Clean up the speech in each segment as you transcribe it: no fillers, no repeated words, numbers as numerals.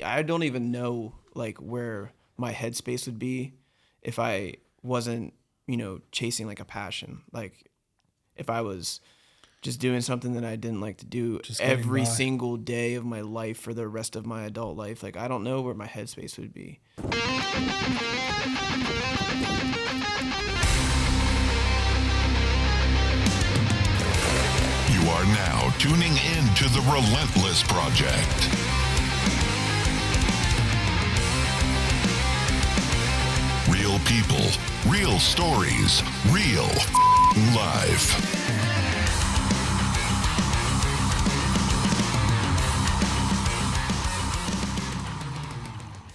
I don't even know like where my headspace would be if I wasn't, chasing like a passion. Like if I was just doing something that I didn't like to do every single day of my life for the rest of my adult life. Like I don't know where my headspace would be. You are now tuning in to the Relentless Project. Real people, real stories, real life.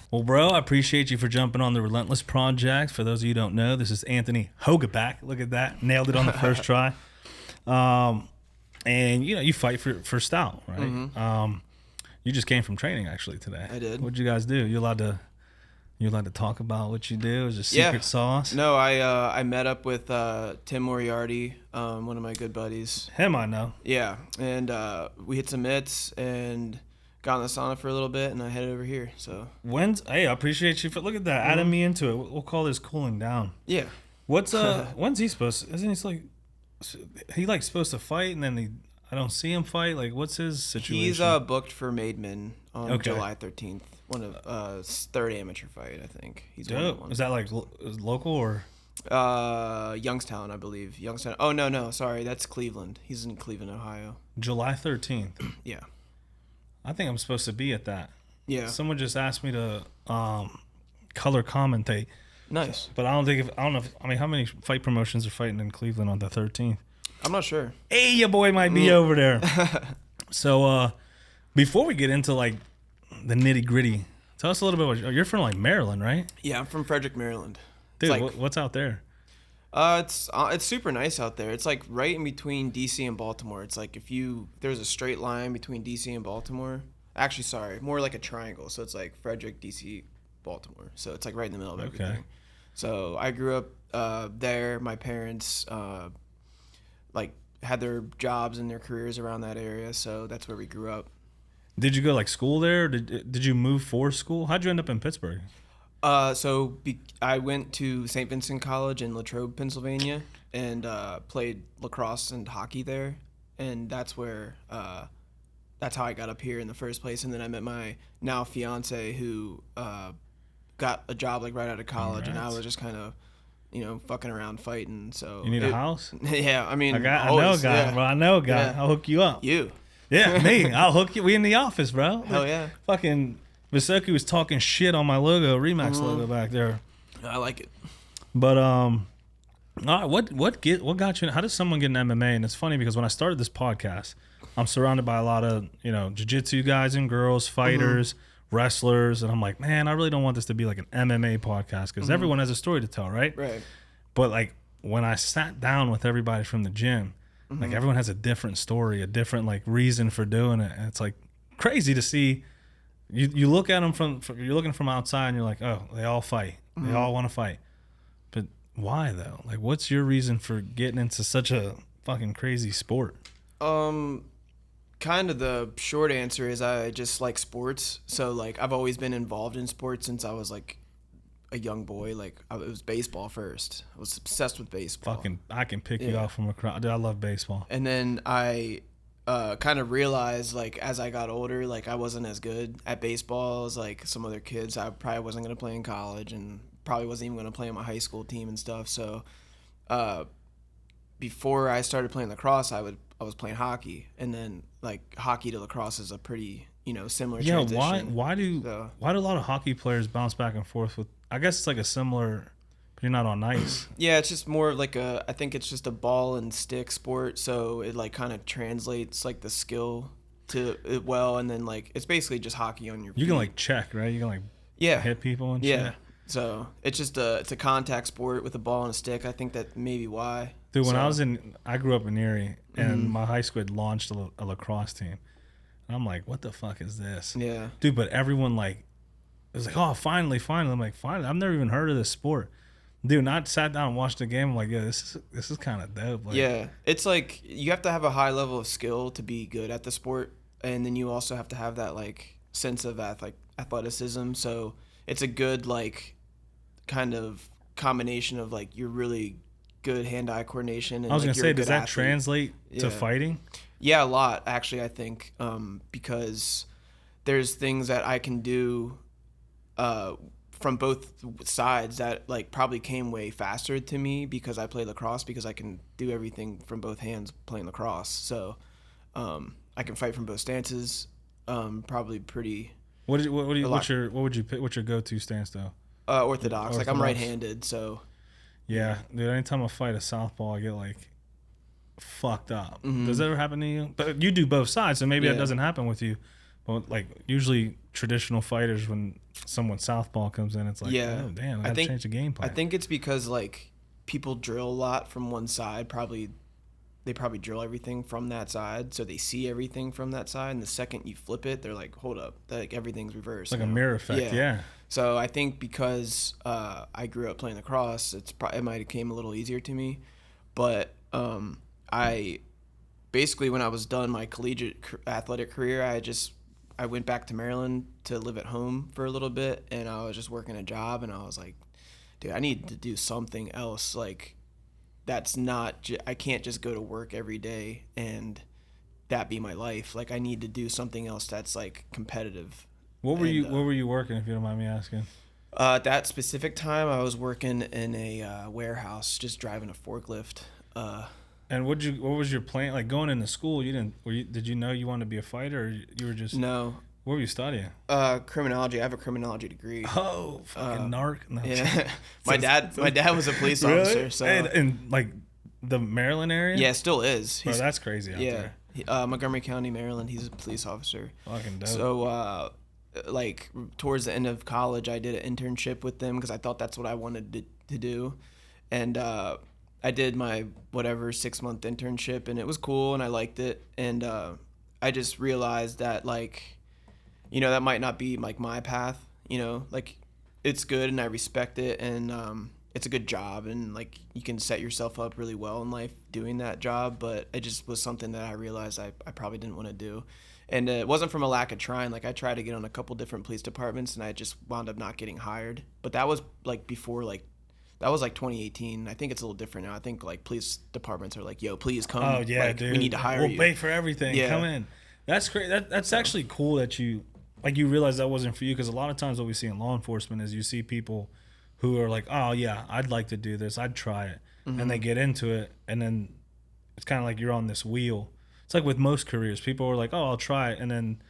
Well, bro, I appreciate you for jumping on the Relentless Project. For those of you who don't know, this is Anthony Hogeback. Look at that. Nailed it on the first try. And, you fight for Stout, right? Mm-hmm. You just came from training, actually, today. I did. What'd you guys do? You allowed to talk about what you do? Is it secret sauce? No, I met up with Tim Moriarty, one of my good buddies. Him I know. Yeah, and we hit some mitts and got in the sauna for a little bit, and I headed over here. So Hey, I appreciate you for look at that, adding me into it. We'll call this cooling down. Yeah. What's when's he supposed to? Isn't he supposed to fight and then I don't see him fight? Like what's his situation? He's booked for Maidman on July 13th. One of his third amateur fight, I think. He's dope. Is that like local or? Youngstown, I believe. Youngstown. Oh no, sorry, that's Cleveland. He's in Cleveland, Ohio. July 13th. Yeah. I think I'm supposed to be at that. Yeah. Someone just asked me to color commentate. Nice. But I don't know. How many fight promotions are fighting in Cleveland on the 13th? I'm not sure. Hey, your boy might be over there. So, before we get into like the nitty gritty, tell us a little bit about you're from like Maryland, right? Yeah, I'm from Frederick, Maryland. Dude, what's out there? It's super nice out there. It's like right in between DC and Baltimore. It's like if there's a straight line between DC and Baltimore. Actually, sorry, more like a triangle. So it's like Frederick, DC, Baltimore. So it's like right in the middle of everything. Okay. So I grew up there. My parents had their jobs and their careers around that area. So that's where we grew up. Did you go like school there? Did you move for school? How'd you end up in Pittsburgh? I went to St. Vincent College in Latrobe, Pennsylvania, and played lacrosse and hockey there, and that's how I got up here in the first place. And then I met my now fiance, who got a job like right out of college. Congrats. And I was just kind of, fucking around fighting. So you need a house? Yeah, I mean, I know a guy. Yeah. Bro, I know a guy. Yeah. I'll hook you up. You? Yeah, me. I'll hook you. We in the office, bro. Hell yeah. Fucking. Visoki was talking shit on my logo, Remax logo back there. I like it. But all right, what got you? How does someone get in MMA? And it's funny because when I started this podcast, I'm surrounded by a lot of jiu-jitsu guys and girls, fighters, wrestlers, and I'm like, man, I really don't want this to be like an MMA podcast because everyone has a story to tell, right? Right. But like when I sat down with everybody from the gym, like everyone has a different story, a different like reason for doing it, and it's like crazy to see. You look at them you're looking from outside and you're like, oh, they all fight. They all want to fight. But why though? Like, what's your reason for getting into such a fucking crazy sport? Kind of the short answer is I just like sports. So like I've always been involved in sports since I was like a young boy. Like it was baseball first. I was obsessed with baseball. I can pick you off from a crowd. Dude, I love baseball. And then I kind of realized like as I got older, like I wasn't as good at baseball as like some other kids. I probably wasn't going to play in college and probably wasn't even going to play on my high school team and stuff. So before I started playing lacrosse, I was playing hockey, and then like hockey to lacrosse is a pretty similar transition. Yeah, why do a lot of hockey players bounce back and forth with? I guess it's like a similar. You're not on ice. Yeah, it's just more of like I think it's just a ball and stick sport, so it like kind of translates like the skill to it well, and then like it's basically just hockey on your feet. You can like check, right? You can like hit people and shit. Yeah. So it's just it's a contact sport with a ball and a stick. I think that maybe why. Dude, when I grew up in Erie, and my high school had launched a lacrosse team. And I'm like, what the fuck is this? Yeah. Dude, but everyone like, it was like, oh, finally. I'm like, finally. I've never even heard of this sport. Dude, not sat down and watched the game. I'm like, yeah, this is kind of dope. Like, yeah, it's like you have to have a high level of skill to be good at the sport, and then you also have to have that like sense of athleticism. So it's a good like kind of combination of like you're really good hand-eye coordination. And I was like, gonna you're a say, does good that athlete. translate to Yeah. fighting? Yeah, a lot actually. I think because there's things that I can do from both sides that like probably came way faster to me because I play lacrosse, because I can do everything from both hands playing lacrosse. So I can fight from both stances. Probably pretty What would lot. you pick? What's your go-to stance though? orthodox. Like I'm Orthodox. right-handed, so Yeah, dude. Anytime I fight a southpaw, I get like fucked up. Does that ever happen to you? But you do both sides, so maybe that Yeah. doesn't happen with you. But like usually traditional fighters, when someone southpaw comes in, it's like, Yeah. oh damn, I I gotta think- change the game plan. I think it's because like people drill a lot from one side. They probably drill everything from that side, so they see everything from that side. And the second you flip it, they're like, "Hold up, like everything's reversed." like a now. mirror effect. Yeah. So I think because I grew up playing lacrosse, it might have came a little easier to me. But I basically, when I was done my collegiate athletic career, I went back to Maryland to live at home for a little bit, and I was just working a job, and I was like, dude, I need to do something else. Like, that's not, I can't just go to work every day and that be my life. Like, I need to do something else that's like competitive. What were And, you working, if you don't mind me asking? At that specific time, I was working in a warehouse, just driving a forklift. And what was your plan? Like going into school, did you know you wanted to be a fighter, or you were just No, what were you studying? criminology. I have a criminology degree. Oh, fucking narc. No, Yeah, my dad was a police really? officer. So And like the Maryland area? yeah, still is. Bro, that's crazy out yeah, there. Montgomery County, Maryland. He's a police officer. Fucking dope. So like towards the end of college, I did an internship with them because I thought that's what I wanted to do, and I did my 6-month internship, and it was cool, and I liked it, and I just realized that like, that might not be like my path. Like it's good and I respect it, and it's a good job, and like you can set yourself up really well in life doing that job, but it just was something that I realized I probably didn't want to do. And it wasn't from a lack of trying. Like I tried to get on a couple different police departments, and I just wound up not getting hired. But that was like before, like that was like 2018. I think it's a little different now. I think like police departments are like, "Yo, please come. Oh yeah, like, dude. We need to hire we'll you." pay for everything. Yeah. Come in. That's great. That's actually cool that you realize that wasn't for you, because a lot of times what we see in law enforcement is you see people who are like, oh yeah, I'd like to do this, I'd try it, and they get into it, and then it's kind of like you're on this wheel. It's like with most careers, people are like, oh, I'll try it, and then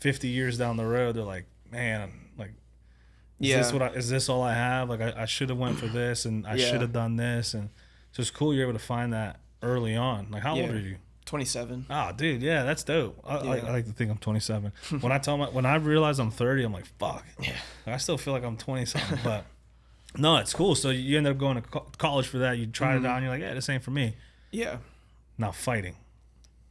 50 years down the road, they're like, man, like, is this all I have? Like, I should have went for this, and I should have done this, and so it's cool you're able to find that early on. Like, how old are you? 27. Oh, dude, yeah, that's dope. I like to think I'm 27. When I realize I'm 30, I'm like, fuck. Yeah. I still feel like I'm 20 something, but no, it's cool. So you end up going to college for that. You try it out, and you're like, yeah, this ain't for me. Yeah. Now fighting.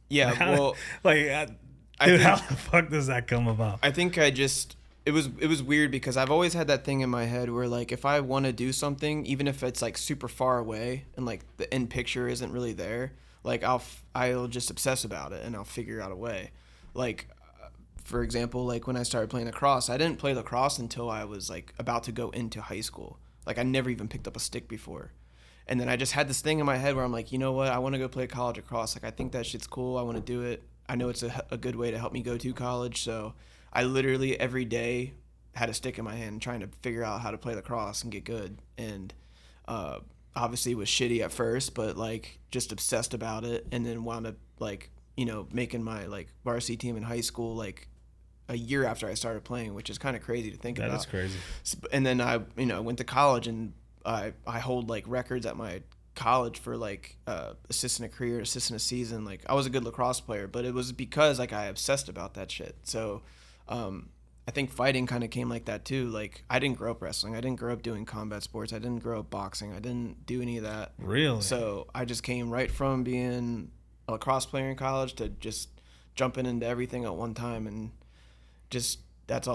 Yeah. Well, Dude, how the fuck does that come about? I think it was weird because I've always had that thing in my head where like if I want to do something, even if it's like super far away and like the end picture isn't really there, like I'll just obsess about it and I'll figure out a way. Like for example, like when I started playing lacrosse, I didn't play lacrosse until I was like about to go into high school. Like I never even picked up a stick before. And then I just had this thing in my head where I'm like, you know what? I want to go play college lacrosse. Like I think that shit's cool. I want to do it. I know it's a good way to help me go to college. So I literally every day had a stick in my hand trying to figure out how to play lacrosse and get good. And obviously it was shitty at first, but like just obsessed about it, and then wound up like, making my like varsity team in high school like a year after I started playing, which is kind of crazy to think about. That is crazy. And then I went to college, and I hold like records at my college for like assistant a career, assistant a season. Like I was a good lacrosse player, but it was because like I obsessed about that shit. So I think fighting kind of came like that too. Like I didn't grow up wrestling. I didn't grow up doing combat sports. I didn't grow up boxing. I didn't do any of that. Really? So I just came right from being a lacrosse player in college to just jumping into everything at one time, and just that's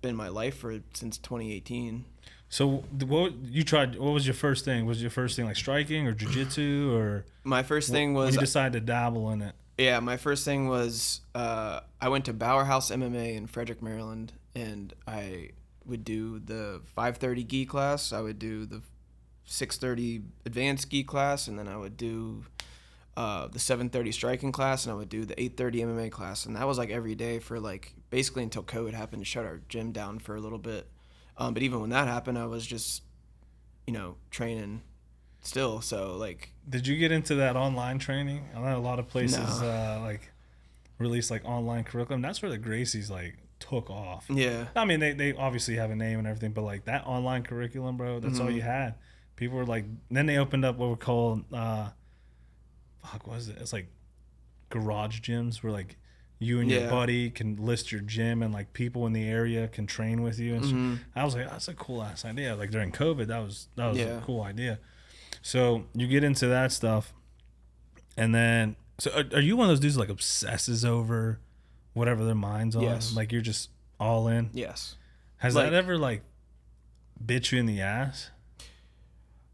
been my life since 2018. So what was your first thing? Was your first thing like striking or jiu-jitsu, or My first thing was when you decided to dabble in it? Yeah, my first thing was I went to Bauer House MMA in Frederick, Maryland, and I would do the 5:30 gi class. I would do the 6:30 advanced gi class, and then I would do the 7:30 striking class, and I would do the 8:30 MMA class, and that was like every day for like basically until COVID happened to shut our gym down for a little bit. But even when that happened, I was just, training still. So like, Did you get into that online training? I know a lot of places No. like release like online curriculum. That's where the Gracies like took off. yeah, I mean, they obviously have a name and everything, but like that online curriculum, bro, that's all you Mm-hmm. had. People were like, then they opened up what were called, what was it? It's like garage gyms where like you and your Yeah. buddy can list your gym and like people in the area can train with you. And Mm-hmm. I was like, that's a cool ass idea. Like during COVID, that was a Yeah. cool idea. So you get into that stuff, and then so are you one of those dudes that, like obsesses over whatever their mind's on? Yes. Like you're just all in. Yes. Has Like- that ever like bit you in the ass?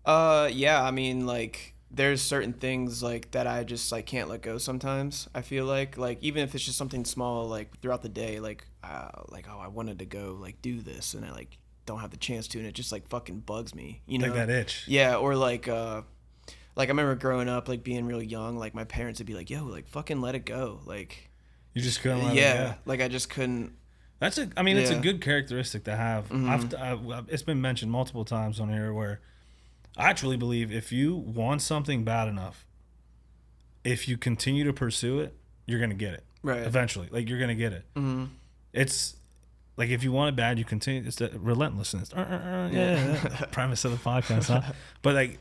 Yeah, I mean, like, there's certain things like that I just like can't let go sometimes. I feel like even if it's just something small, like throughout the day, like oh, I wanted to go like do this, and I like don't have the chance to, and it just like fucking bugs me, you know? Like that itch. Yeah, or like I remember growing up, like being real young, like my parents would be like, "Yo, like fucking let it go," like You just couldn't let it yeah, go. like I just couldn't. That's a. I mean, it's a Yeah. good characteristic to have. It's been mentioned multiple times on here where I truly believe if you want something bad enough, if you continue to pursue it, you're gonna get it. Right. Eventually, like you're gonna get it. Mm-hmm. It's like if you want it bad, you continue. It's the relentlessness. Yeah, premise of the podcast, huh? But like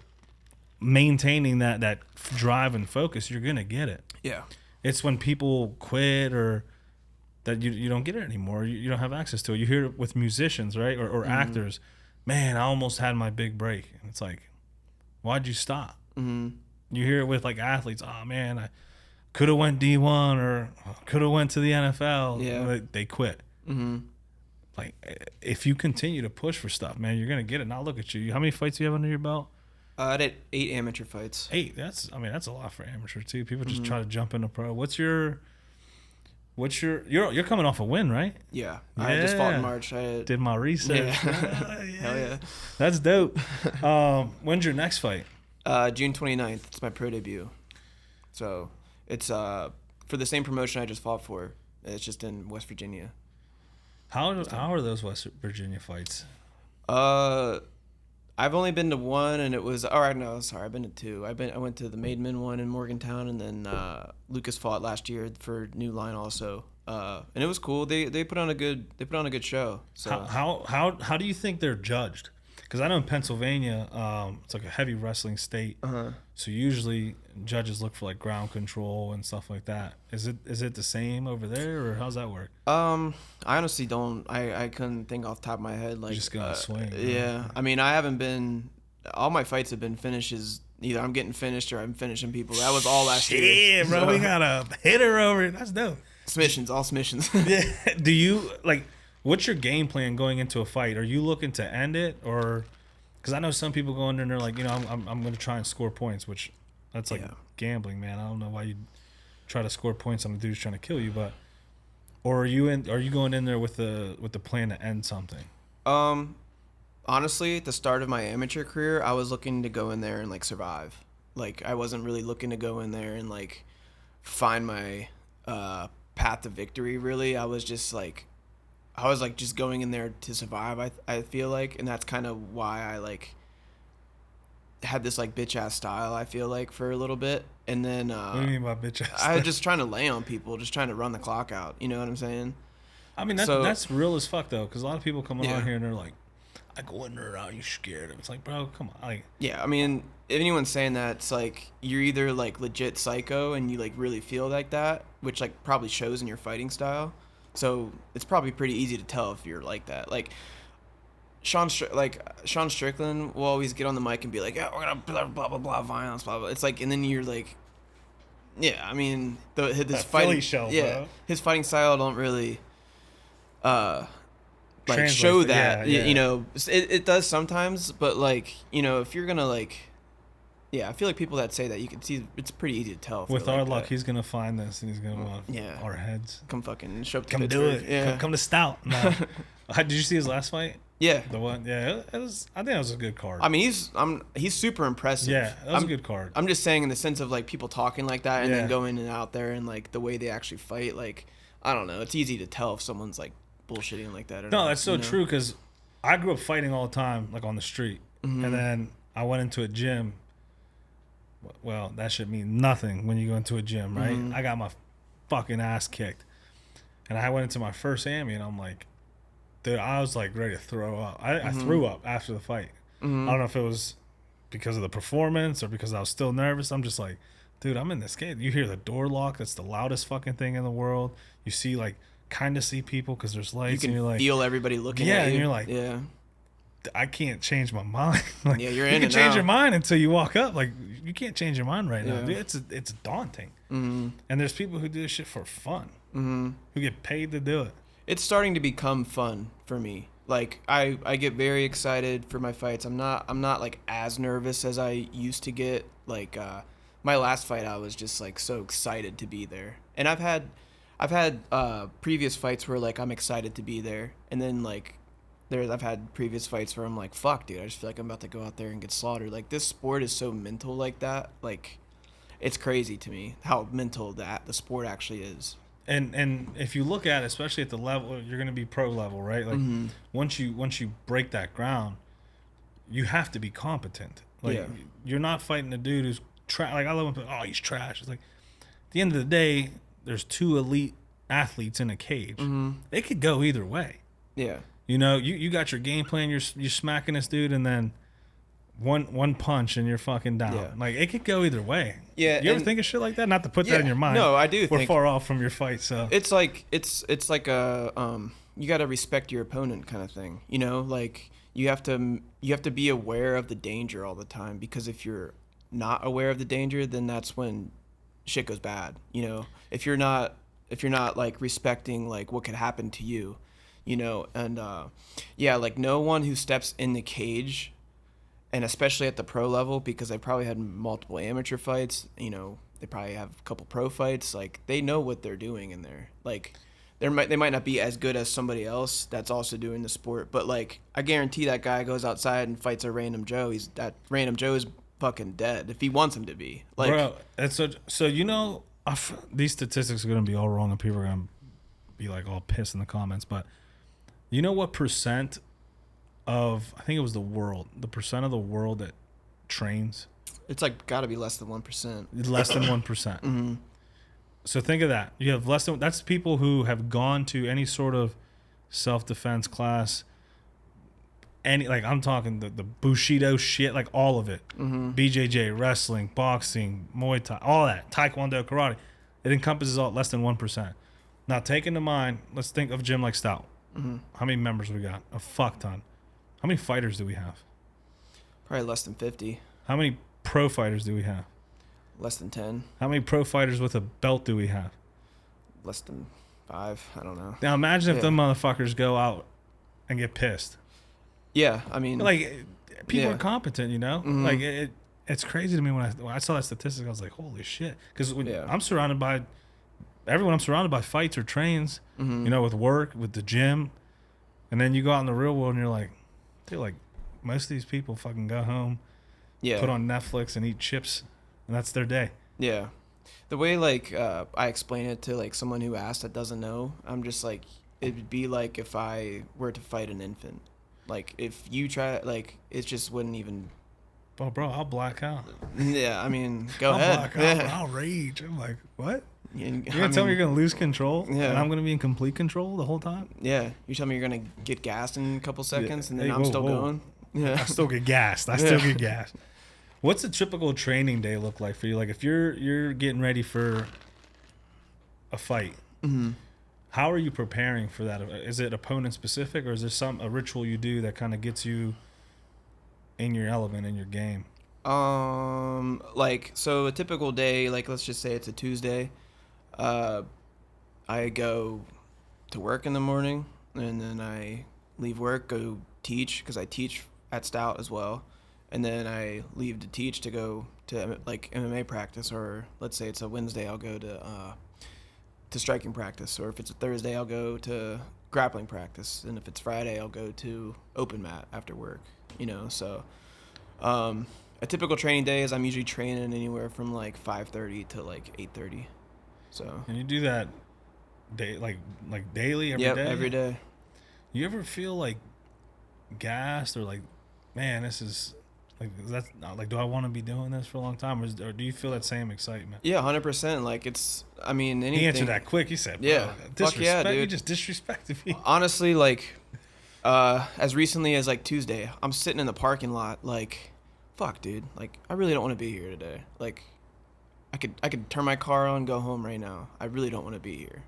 maintaining that drive and focus, you're gonna get it. Yeah. It's when people quit or that you don't get it anymore. You don't have access to it. You hear it with musicians, right? Or actors. Man, I almost had my big break. And it's like, why'd you stop? Mm-hmm. You hear it with like athletes. Oh man, I could have went D1 or could have went to the NFL. Yeah. They quit. Mm-hmm. Like if you continue to push for stuff, man, you're gonna get it. Now look at you. How many fights do you have under your belt? I did 8 amateur fights. 8. That's a lot for amateur too. People just try to jump into pro. You're coming off a win, right? Yeah. I just fought Yeah. in March. Did my research. Yeah. Hell Hell yeah. That's dope. When's your next fight? June 29th. It's my pro debut. So it's for the same promotion I just fought for. It's just in West Virginia. How are those West Virginia fights? I've only been to one, and it was I've been to 2. I went to the Maidman one in Morgantown, and then Lucas fought last year for New Line also. And it was cool. They put on a good show. So How do you think they're judged? Because I know in Pennsylvania, it's like a heavy wrestling state. So usually judges look for like ground control and stuff like that. Is it the same over there, or how's that work? I honestly don't. I couldn't think off the top of my head. Like, just gonna swing, Yeah, I mean, I haven't been. All my fights have been finishes. Either I'm getting finished or I'm finishing people. That was all last year. Yeah, bro, So, we got a hitter over here. That's dope. submissions, all submissions. Yeah. Do you like? What's your game plan going into a fight? Are you looking to end it, or because I know some people go in there and they're like, I'm going to try and score points, which that's like Yeah. gambling, man. I don't know why you try to score points on a dude who's trying to kill you, but or are you going in there with the plan to end something? Honestly, at the start of my amateur career, I was looking to go in there and like survive. Like I wasn't really looking to go in there and like find my path to victory. Really, I was just going in there to survive. I feel like, and that's kind of why I like had this like bitch ass style. I feel like for a little bit, and then What do you mean by bitch ass? I was just trying to lay on people, just trying to run the clock out. You know what I'm saying? I mean, that's real as fuck though, because a lot of people come Yeah. on here and they're like, I go in there, are you scared? It's like, bro, come on. Like, Yeah, I mean, if anyone's saying that, it's like you're either like legit psycho and you like really feel like that, which like probably shows in your fighting style. So it's probably pretty easy to tell if you're like that. Like Sean Strickland will always get on the mic and be like, "Yeah, we're gonna blah blah blah violence, blah blah." It's like, and then you're like, yeah, I mean, his That fighting, Philly show, yeah, bro. his fighting style don't really, like Translate show it, that. yeah. You know, it does sometimes, but like, you know, if you're gonna like Yeah, I feel like people that say that, you can see it's pretty easy to tell. If With they're our like luck, that. he's gonna find this and he's gonna want Yeah. our heads. Come fucking show up to Come do Pittsburgh. it. Yeah. Come to Stout. No. Did you see his last fight? Yeah. The one. Yeah, it was. I think it was a good card. I mean, he's super impressive. Yeah, that was a good card. I'm just saying in the sense of like people talking like that and Yeah. then going and out there and like the way they actually fight. Like, I don't know. It's easy to tell if someone's like bullshitting like that. Or No, not, that's so you know? true because I grew up fighting all the time, like on the street, Mm-hmm. and then I went into a gym. Well, that should mean nothing when you go into a gym, right? Mm-hmm. I got my fucking ass kicked, and I went into my first AMI, and I'm like, dude, I was like ready to throw up. I Mm-hmm. threw up after the fight. I don't know if it was because of the performance or because I was still nervous. I'm just like, dude, I'm in this game. You hear the door lock. That's the loudest fucking thing in the world. You see, like, kind of see people because there's You lights, can and you're like, feel everybody looking Yeah, at you. and you're like, yeah. I can't change my mind. Like, Yeah, you're you in can it change now. your mind until you walk up. Like, you can't change your mind right now, Yeah. dude. It's daunting. Mm-hmm. And there's people who do this shit for fun, who get paid to do it. It's starting to become fun for me. Like I get very excited for my fights. I'm not like as nervous as I used to get. Like my last fight, I was just like so excited to be there. And I've had previous fights where like I'm excited to be there, and then like I've had previous fights where I'm like, fuck, dude, I just feel like I'm about to go out there and get slaughtered. Like this sport is so mental like that. Like it's crazy to me how mental that the sport actually is. And if you look at it, especially at the level, you're going to be pro level, right? Like once you break that ground, you have to be competent. Like Yeah. you're not fighting a dude who's like I love him. Oh, he's trash. It's like at the end of the day, there's two elite athletes in a cage. They could go either way. Yeah. You know, you got your game plan. You're smacking this dude, and then one punch and you're fucking down. Yeah. Like it could go either way. Yeah, You ever and- think of shit like that? Not to put that Yeah. in your mind. No, I do We're think- far off from your fight, so It's like it's like a you got to respect your opponent kind of thing. You know, like you have to be aware of the danger all the time, because if you're not aware of the danger, then that's when shit goes bad. You know, if you're not like respecting like what could happen to you, you know, and yeah, like no one who steps in the cage, and especially at the pro level, because they probably had multiple amateur fights, you know, they probably have a couple pro fights, like they know what they're doing in there. Like they might not be as good as somebody else that's also doing the sport, but like I guarantee that guy goes outside and fights a random Joe, that random Joe is fucking dead if he wants him to be. Like, bro, it's so you know, these statistics are gonna be all wrong, and people are gonna be like all pissed in the comments. But you know what percent of, I think it was the percent of the world that trains? it's like got to be less than 1%. Less than 1%. So think of that. You have less than, that's people who have gone to any sort of self-defense class. Any, like I'm talking the Bushido shit, like all of it. BJJ, wrestling, boxing, Muay Thai, all that, Taekwondo, karate. It encompasses all less than 1%. Now take into mind, let's think of a gym like Stout. How many members we got? A fuck ton. How many fighters do we have? Probably less than 50, How many pro fighters do we have? less than 10, How many pro fighters with a belt do we have? less than 5. I don't know. Now imagine if Yeah. them motherfuckers go out and get pissed. Yeah, I mean, Like people Yeah. are competent, you know. Like it's crazy to me when I saw that statistic. I was like, holy shit! Because Yeah. I'm surrounded by everyone. I'm surrounded by fights or trains, you know, with work, with the gym, and then you go out in the real world and you're like, dude, like most of these people fucking go home, yeah, put on Netflix and eat chips, and that's their day. yeah. The way like I explain it to like someone who asked that doesn't know, I'm just like, it'd be like if I were to fight an infant. Like if you try, like it just wouldn't even. Oh, bro, I'll black out. Yeah, I mean, go I'll ahead. black out. Yeah. I'll rage. I'm like, what? You're You're gonna tell me you're gonna lose control, Yeah. and I'm gonna be in complete control the whole time? Yeah, you tell me you're gonna get gassed in a couple seconds, and then Hey, I'm whoa, still whoa. going. Yeah. I still get gassed. I still get gassed. What's a typical training day look like for you? Like if you're getting ready for a fight, how are you preparing for that? Is it opponent specific, or is there a ritual you do that kind of gets you in your element, in your game? Like so a typical day, like let's just say it's a Tuesday. I go to work in the morning, and then I leave work, go teach, because I teach at Stout as well, and then I leave to teach to go to like MMA practice, or let's say it's a Wednesday, I'll go to striking practice, or if it's a Thursday, I'll go to grappling practice, and if it's Friday, I'll go to open mat after work. So a typical training day is I'm usually training anywhere from like 5:30 to like 8:30. So. And you do that like daily every day? Yep, every day. You ever feel like gassed or like, man, this is that's like, do I want to be doing this for a long time, or do you feel that same excitement? Yeah, 100%. Like anything. He answered that quick. He said, yeah, fuck yeah, dude. You just disrespected me. Honestly, like, as recently as like Tuesday, I'm sitting in the parking lot, like, fuck, dude. Like, I really don't want to be here today. Like, I could turn my car on, go home right now. I really don't want to be here,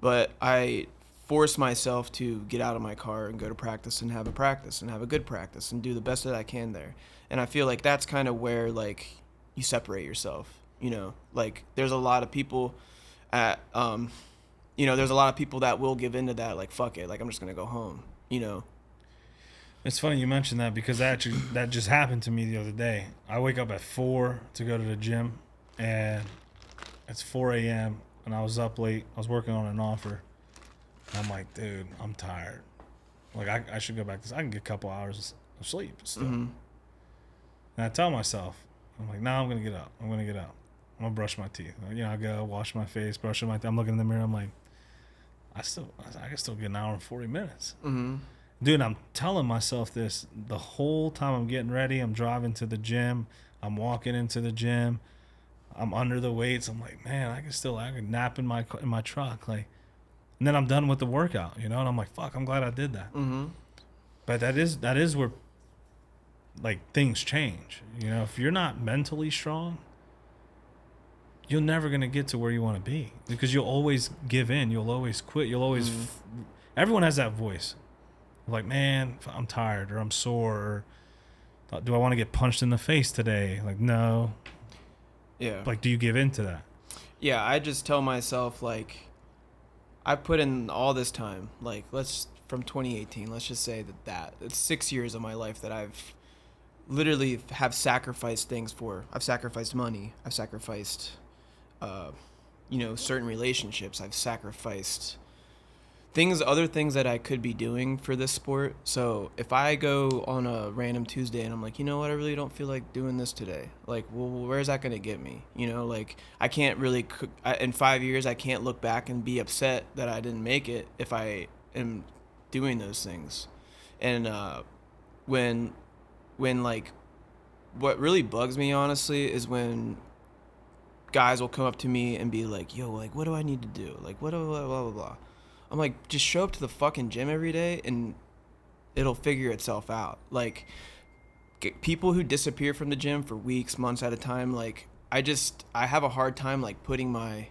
but I force myself to get out of my car and go to practice and have a good practice and do the best that I can there. And I feel like that's kind of where like you separate yourself, like there's a lot of people there's a lot of people that will give into that, like, fuck it, like, I'm just going to go home, It's funny you mentioned that, because that just happened to me the other day. I wake up at 4 to go to the gym, and it's 4 a.m. and I was up late. I was working on an offer. I'm like, dude, I'm tired. Like, I should go back to this. I can get a couple hours of sleep still. Mm-hmm. And I tell myself, I'm like, nah, I'm going to get up. I'm going to brush my teeth. I go wash my face, brush my teeth. I'm looking in the mirror. I'm like, I can still get an hour and 40 minutes. Mm-hmm. Dude, I'm telling myself this the whole time I'm getting ready. I'm driving to the gym. I'm walking into the gym. I'm under the weights. I'm like, man, I can nap in my truck. Like, and then I'm done with the workout, and I'm like, fuck, I'm glad I did that. Mm-hmm. But that is where, like, things change. If you're not mentally strong, you're never going to get to where you want to be, because you'll always give in. You'll always quit. You'll always, everyone has that voice. Like, man, I'm tired, or I'm sore, or do I want to get punched in the face today? Like, no. Yeah. Like, do you give in to that? Yeah, I just tell myself, like, I put in all this time, like, from 2018, let's just say that it's 6 years of my life that I've literally have sacrificed things for. I've sacrificed money. I've sacrificed, certain relationships. I've sacrificed other things that I could be doing for this sport. So if I go on a random Tuesday and I'm like, you know what, I really don't feel like doing this today. Like, well, where's that going to get me? Like, I can't really, in 5 years, I can't look back and be upset that I didn't make it if I am doing those things. And when like, what really bugs me, honestly, is when guys will come up to me and be like, yo, like, what do I need to do? Like, what do blah, blah, blah. I'm like, just show up to the fucking gym every day and it'll figure itself out. Like, people who disappear from the gym for weeks, months at a time, like, I have a hard time, like, putting my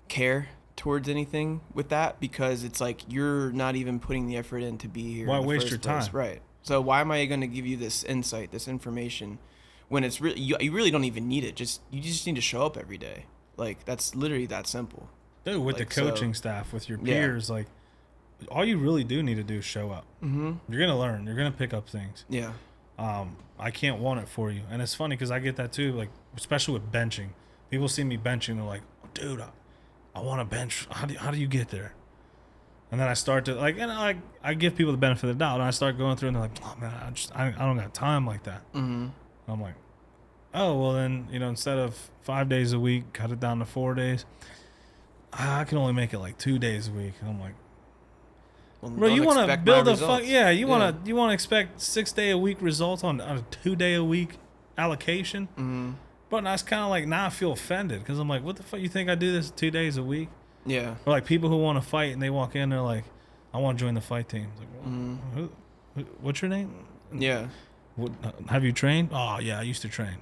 care towards anything with that, because it's like, you're not even putting the effort in to be here. Why in the waste first your place. time? Right. So why am I going to give you this insight, this information, when it's really, you really don't even need it. You just need to show up every day. Like, that's literally that simple. Dude, with like, the coaching staff, with your peers, like, all you really do need to do is show up. Mm-hmm. You're going to learn. You're going to pick up things. Yeah. I can't want it for you. And it's funny because I get that too, like, especially with benching. People see me benching, they're like, dude, I want to bench. How do you get there? And then I start to, like, and I give people the benefit of the doubt, and I start going through, and they're like, oh, man, I don't got time like that. Mm-hmm. I'm like, oh, well, then, instead of 5 days a week, cut it down to 4 days. I can only make it like 2 days a week. And I'm like, Well, bro, you want to build a fuck? Yeah, you want to expect 6 day a week results on a 2 day a week allocation. Mm-hmm. But that's kind of like, now I feel offended, because I'm like, what the fuck, you think I do this 2 days a week? Yeah. Or like people who want to fight and they walk in, they're like, I want to join the fight team. It's like, well, what's your name? Yeah. Have you trained? Oh yeah, I used to train.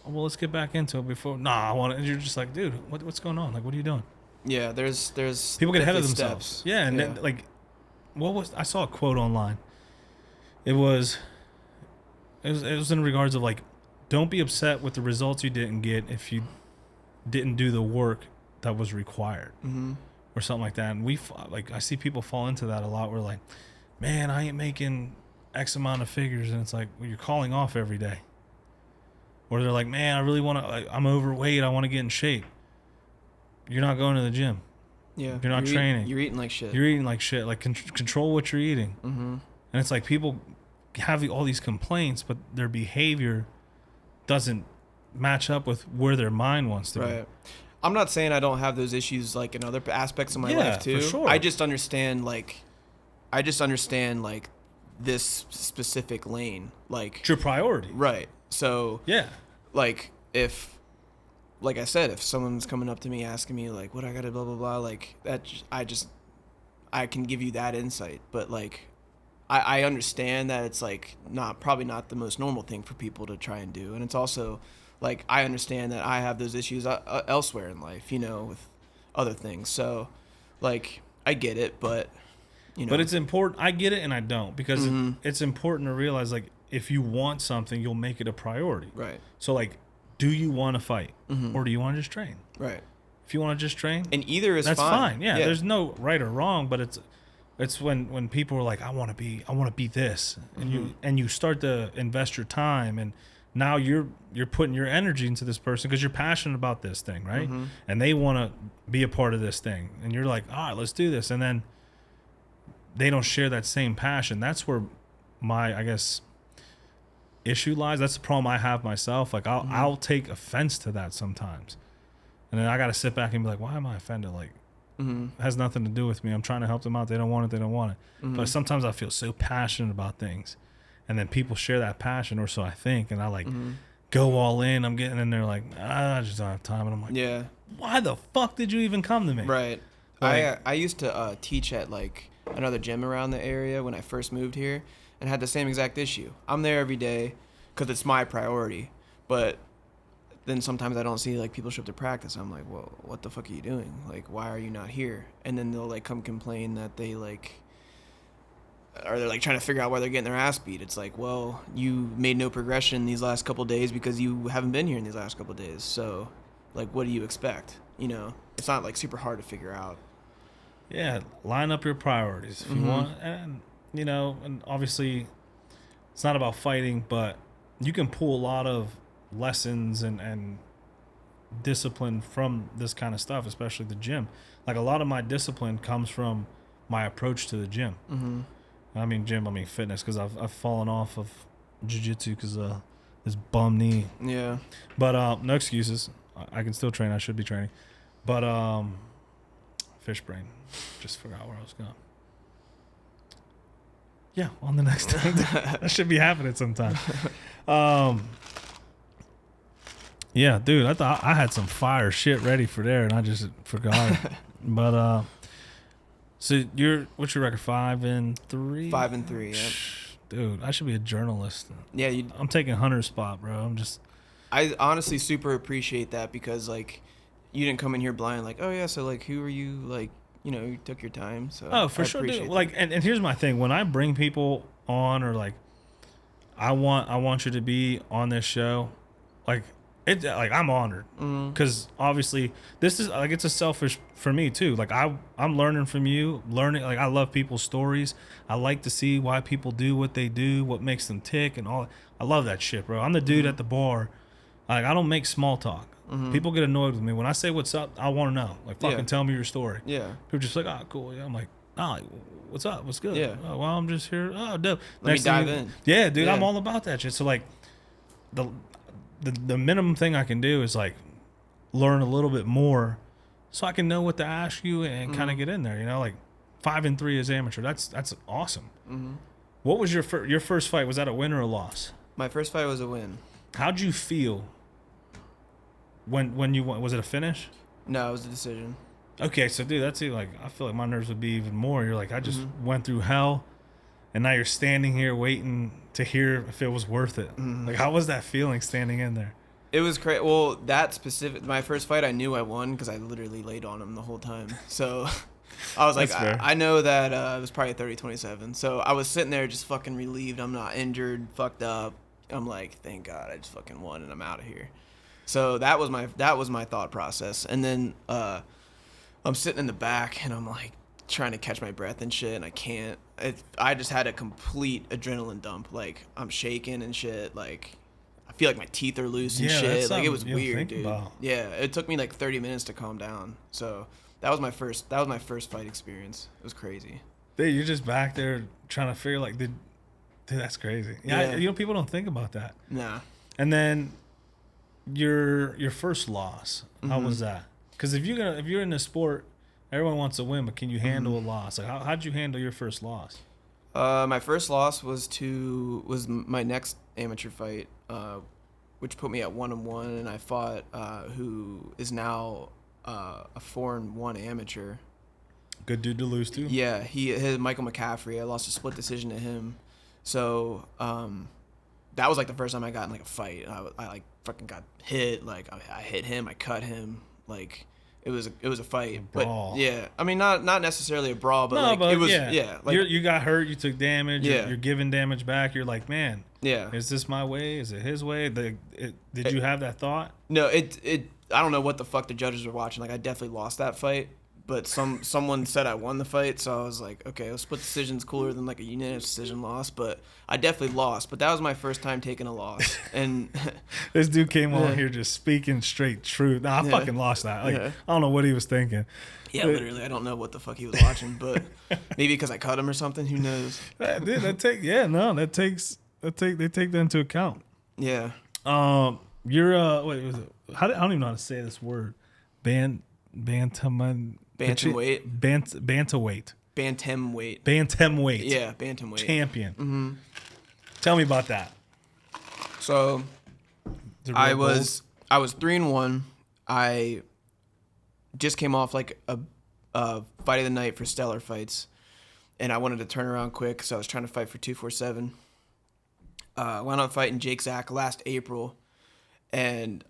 Oh, well, let's get back into it before. Nah, I want to. And you're just like, dude, what's going on? Like, what are you doing? Yeah, there's people get ahead of steps. themselves. Yeah, and then, like, I saw a quote online. It was in regards of, like, don't be upset with the results you didn't get if you didn't do the work that was required, or something like that. And I see people fall into that a lot. We're like, man, I ain't making X amount of figures, and it's like, well, you're calling off every day. Or they're like, man, I really want to, I'm overweight, I want to get in shape. You're not going to the gym. Yeah. You're not training. You're eating like shit. You're eating like shit. Like, control what you're eating. Mm-hmm. And it's like people have all these complaints, but their behavior doesn't match up with where their mind wants to Right. I'm not saying I don't have those issues like in other aspects of my life too. For sure. I just understand like this specific lane. Like It's your priority. right. So Yeah. like if like I said, if someone's coming up to me asking me like what I gotta blah blah blah, like that I can give you that insight. But like I understand that it's like probably not the most normal thing for people to try and do, and it's also like I understand that I have those issues elsewhere in life, you know, with other things. So like I get it, but you know. But it's important. I get it and I don't, because Mm-hmm. it's important to realize, like, if you want something, you'll make it a priority. Right. So, like, do you want to fight, Mm-hmm. or do you want to just train? Right. If you want to just train, And either is that's fine. fine. Yeah, there's no right or wrong, but it's when people are like, I want to be this, and you start to invest your time, and now you're putting your energy into this person because you're passionate about this thing, right? Mm-hmm. And they want to be a part of this thing, and you're like, all right, let's do this, and then they don't share that same passion. That's where my, I guess, issue lies. That's the problem I have myself. Like I'll take offense to that sometimes, and then I got to sit back and be like, why am I offended? Like, it has nothing to do with me. I'm trying to help them out. They don't want it. But sometimes I feel so passionate about things, and then people share that passion, or so I think, and I like go all in. I'm getting in there like, I just don't have time, and I'm like, Yeah. why the fuck did you even come to me? Right. Like- I used to teach at like another gym around the area when I first moved here, and had the same exact issue. I'm there every day because it's my priority, but then sometimes I don't see like people show up to practice. I'm like, well, what the fuck are you doing? Like, why are you not here? And then they'll like come complain that they like, or they're like trying to figure out why they're getting their ass beat. It's like, well, you made no progression these last couple of days because you haven't been here in these last couple of days. So, like, what do you expect? You know, it's not like super hard to figure out. Yeah, line up your priorities if you want, and you know, and obviously, it's not about fighting, but you can pull a lot of lessons and discipline from this kind of stuff, especially the gym. Like, a lot of my discipline comes from my approach to the gym. I mean fitness, because I've fallen off of jiu-jitsu because this bum knee. Yeah. But no excuses. I can still train. I should be training. But fish brain. Just forgot where I was going. Yeah, on the next thing. That should be happening sometime. Yeah, dude, I thought I had some fire shit ready for there, and I just forgot it. But so what's your record? 5-3. 5-3. Yep. Dude, I should be a journalist. Yeah. I'm taking Hunter's spot, bro. I honestly super appreciate that, because like you didn't come in here blind. Like, oh yeah, so like who are you? Like, you know, you took your time. So oh, for sure, dude. Like, and here's my thing: when I bring people on, or like, I want you to be on this show, like. I'm honored, because obviously this is like, it's a selfish for me too. Like I'm learning from you, like I love people's stories. I like to see why people do what they do, what makes them tick, and all. I love that shit, bro. I'm the dude at the bar. Like, I don't make small talk. People get annoyed with me when I say what's up. I want to know. Like, fucking tell me your story. Yeah. People just like, oh, cool. Yeah. I'm like, oh, what's up? What's good? Yeah. Oh, well, I'm just here. Oh, dope. Let me dive in. Yeah, dude. Yeah. I'm all about that shit. So like, the minimum thing I can do is like learn a little bit more, so I can know what to ask you and kind of get in there. You know, like 5-3 as amateur. That's awesome. What was your first fight? Was that a win or a loss? My first fight was a win. How'd you feel when you won? Was it a finish? No, it was a decision. Okay, so dude, that's it. Like, I feel like my nerves would be even more. You're like, I just went through hell, and now you're standing here waiting to hear if it was worth it. Like, how was that feeling standing in there? It was crazy. Well, my first fight, I knew I won because I literally laid on him the whole time. So I was like, I know that it was probably 30-27. So I was sitting there just fucking relieved. I'm not injured, fucked up. I'm like, thank God, I just fucking won and I'm out of here. So that was my thought process. And then I'm sitting in the back and I'm like trying to catch my breath and shit, and I can't. I just had a complete adrenaline dump. Like, I'm shaking and shit. Like, I feel like my teeth are loose and Yeah, shit. that's Like, it was something you don't weird, think dude. about. Yeah, it took me like 30 minutes to calm down. So that was my first fight experience. It was crazy. Dude, you're just back there trying to figure like, dude, that's crazy. Yeah, Yeah. people don't think about that. Nah. And then your first loss, how was that? Because if you're in the sport, everyone wants to win, but can you handle a loss? Like how'd you handle your first loss? My first loss was my next amateur fight, which put me at 1-1, and I fought who is now a 4-1 amateur. Good dude to lose to. Yeah, his Michael McCaffrey. I lost a split decision to him. So that was like the first time I got in like a fight. I like fucking got hit. Like I hit him. I cut him. Like it was a fight. Brawl. But yeah, I mean not necessarily a brawl, but it was like you got hurt. You took damage. Yeah. You're giving damage back. You're like, man, yeah. is this my way? Is it his way? Did you have that thought? No, I don't know what the fuck the judges were watching. Like I definitely lost that fight. But someone said I won the fight, so I was like, okay, a split decision's cooler than like a unanimous decision loss. But I definitely lost. But that was my first time taking a loss. And this dude came on here just speaking straight truth. Nah, I fucking lost that. Like I don't know what he was thinking. Yeah, literally, I don't know what the fuck he was watching, but maybe because I cut him or something. Who knows? Dude, they take that into account. Yeah. You're wait, was it? I don't even know how to say this word. Bantamweight. Bantamweight. Bantamweight. Yeah, bantamweight. Champion. Mm-hmm. Tell me about that. So, I was 3-1. I just came off like a fight of the night for Stellar Fights, and I wanted to turn around quick, so I was trying to fight for 247. Went on fighting Jake Zach last April, and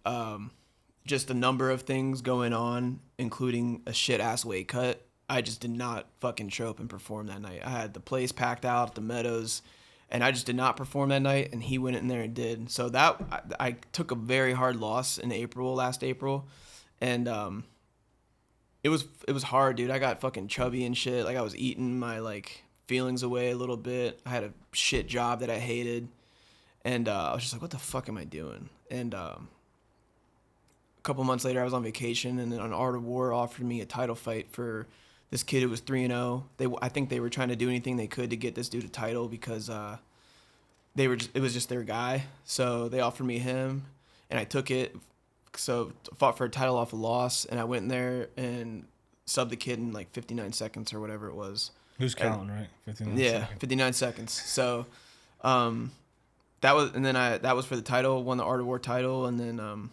just a number of things going on, including a shit ass weight cut. I just did not fucking show up and perform that night. I had the place packed out at the Meadows, and I just did not perform that night, and he went in there and did. So that I took a very hard loss in last April, and it was hard, dude. I got fucking chubby and shit. Like I was eating my like feelings away a little bit. I had a shit job that I hated, and I was just like, what the fuck am I doing? And a couple months later, I was on vacation, and then an Art of War offered me a title fight for this kid who was 3-0. I think they were trying to do anything they could to get this dude a title because it was just their guy. So they offered me him, and I took it. So fought for a title off a loss, and I went in there and subbed the kid in like 59 seconds or whatever it was. Who's counting, right? 59 yeah, seconds. 59 seconds. So that was for the title. Won the Art of War title, and then